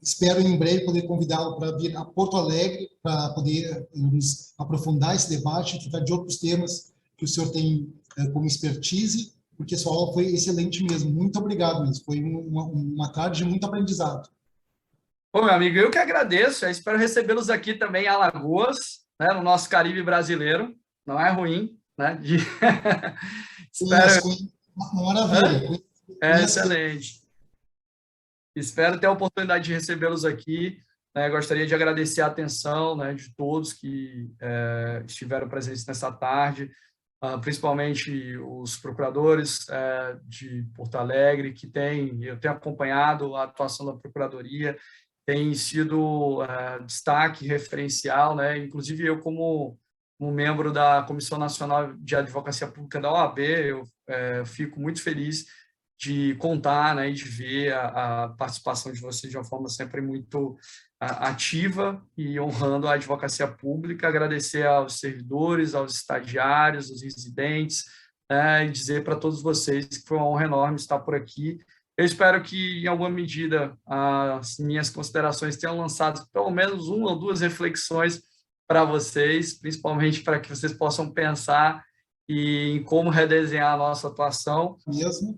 Espero em breve poder convidá-lo para vir a Porto Alegre para poder nos aprofundar esse debate e tratar de outros temas que o senhor tem como expertise, porque a sua aula foi excelente mesmo. Muito obrigado mesmo. Foi uma tarde de muito aprendizado. Bom, meu amigo, eu que agradeço. Eu espero recebê-los aqui também em Alagoas, né, no nosso Caribe brasileiro. Não é ruim, né? Espero... Maravilha. Excelente. Espero ter a oportunidade de recebê-los aqui. Gostaria de agradecer a atenção, né, de todos que estiveram presentes nessa tarde, principalmente os procuradores de Porto Alegre, que eu tenho acompanhado a atuação da Procuradoria, tem sido destaque referencial, né? Inclusive eu, como membro da Comissão Nacional de Advocacia Pública da OAB, eu fico muito feliz de contar, né, e de ver a participação de vocês de uma forma sempre muito ativa e honrando a advocacia pública. Agradecer aos servidores, aos estagiários, aos residentes, e dizer para todos vocês que foi uma honra enorme estar por aqui. Eu espero que, em alguma medida, as minhas considerações tenham lançado pelo menos uma ou duas reflexões para vocês, principalmente para que vocês possam pensar em como redesenhar a nossa atuação. Mesmo.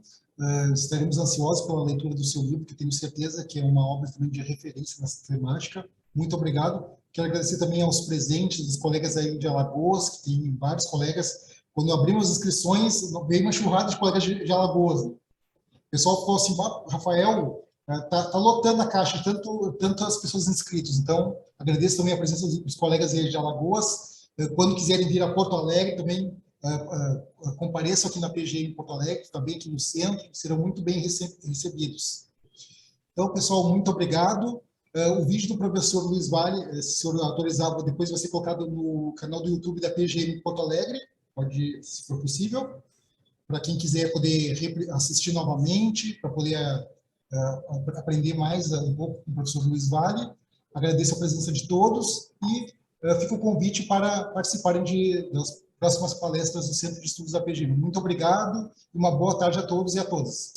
Estaremos ansiosos pela leitura do seu livro, que tenho certeza que é uma obra também de referência nessa temática. Muito obrigado. Quero agradecer também aos presentes, os colegas aí de Alagoas, que tem vários colegas. Quando abrimos as inscrições, veio uma churrada de colegas de Alagoas. O pessoal ficou assim, Rafael, tá lotando a caixa, tanto as pessoas inscritas. Então, agradeço também a presença dos colegas aí de Alagoas. Quando quiserem vir a Porto Alegre, também compareçam aqui na PGM Porto Alegre, também aqui no centro, serão muito bem recebidos. Então, pessoal, muito obrigado. O vídeo do professor Luiz Vale, se o senhor autorizar, depois vai ser colocado no canal do YouTube da PGM Porto Alegre, pode, se for possível, para quem quiser poder assistir novamente, para poder aprender mais um pouco com o professor Luiz Vale. Agradeço a presença de todos e fica o convite para participarem das próximas palestras do Centro de Estudos da PGM. Muito obrigado e uma boa tarde a todos e a todas.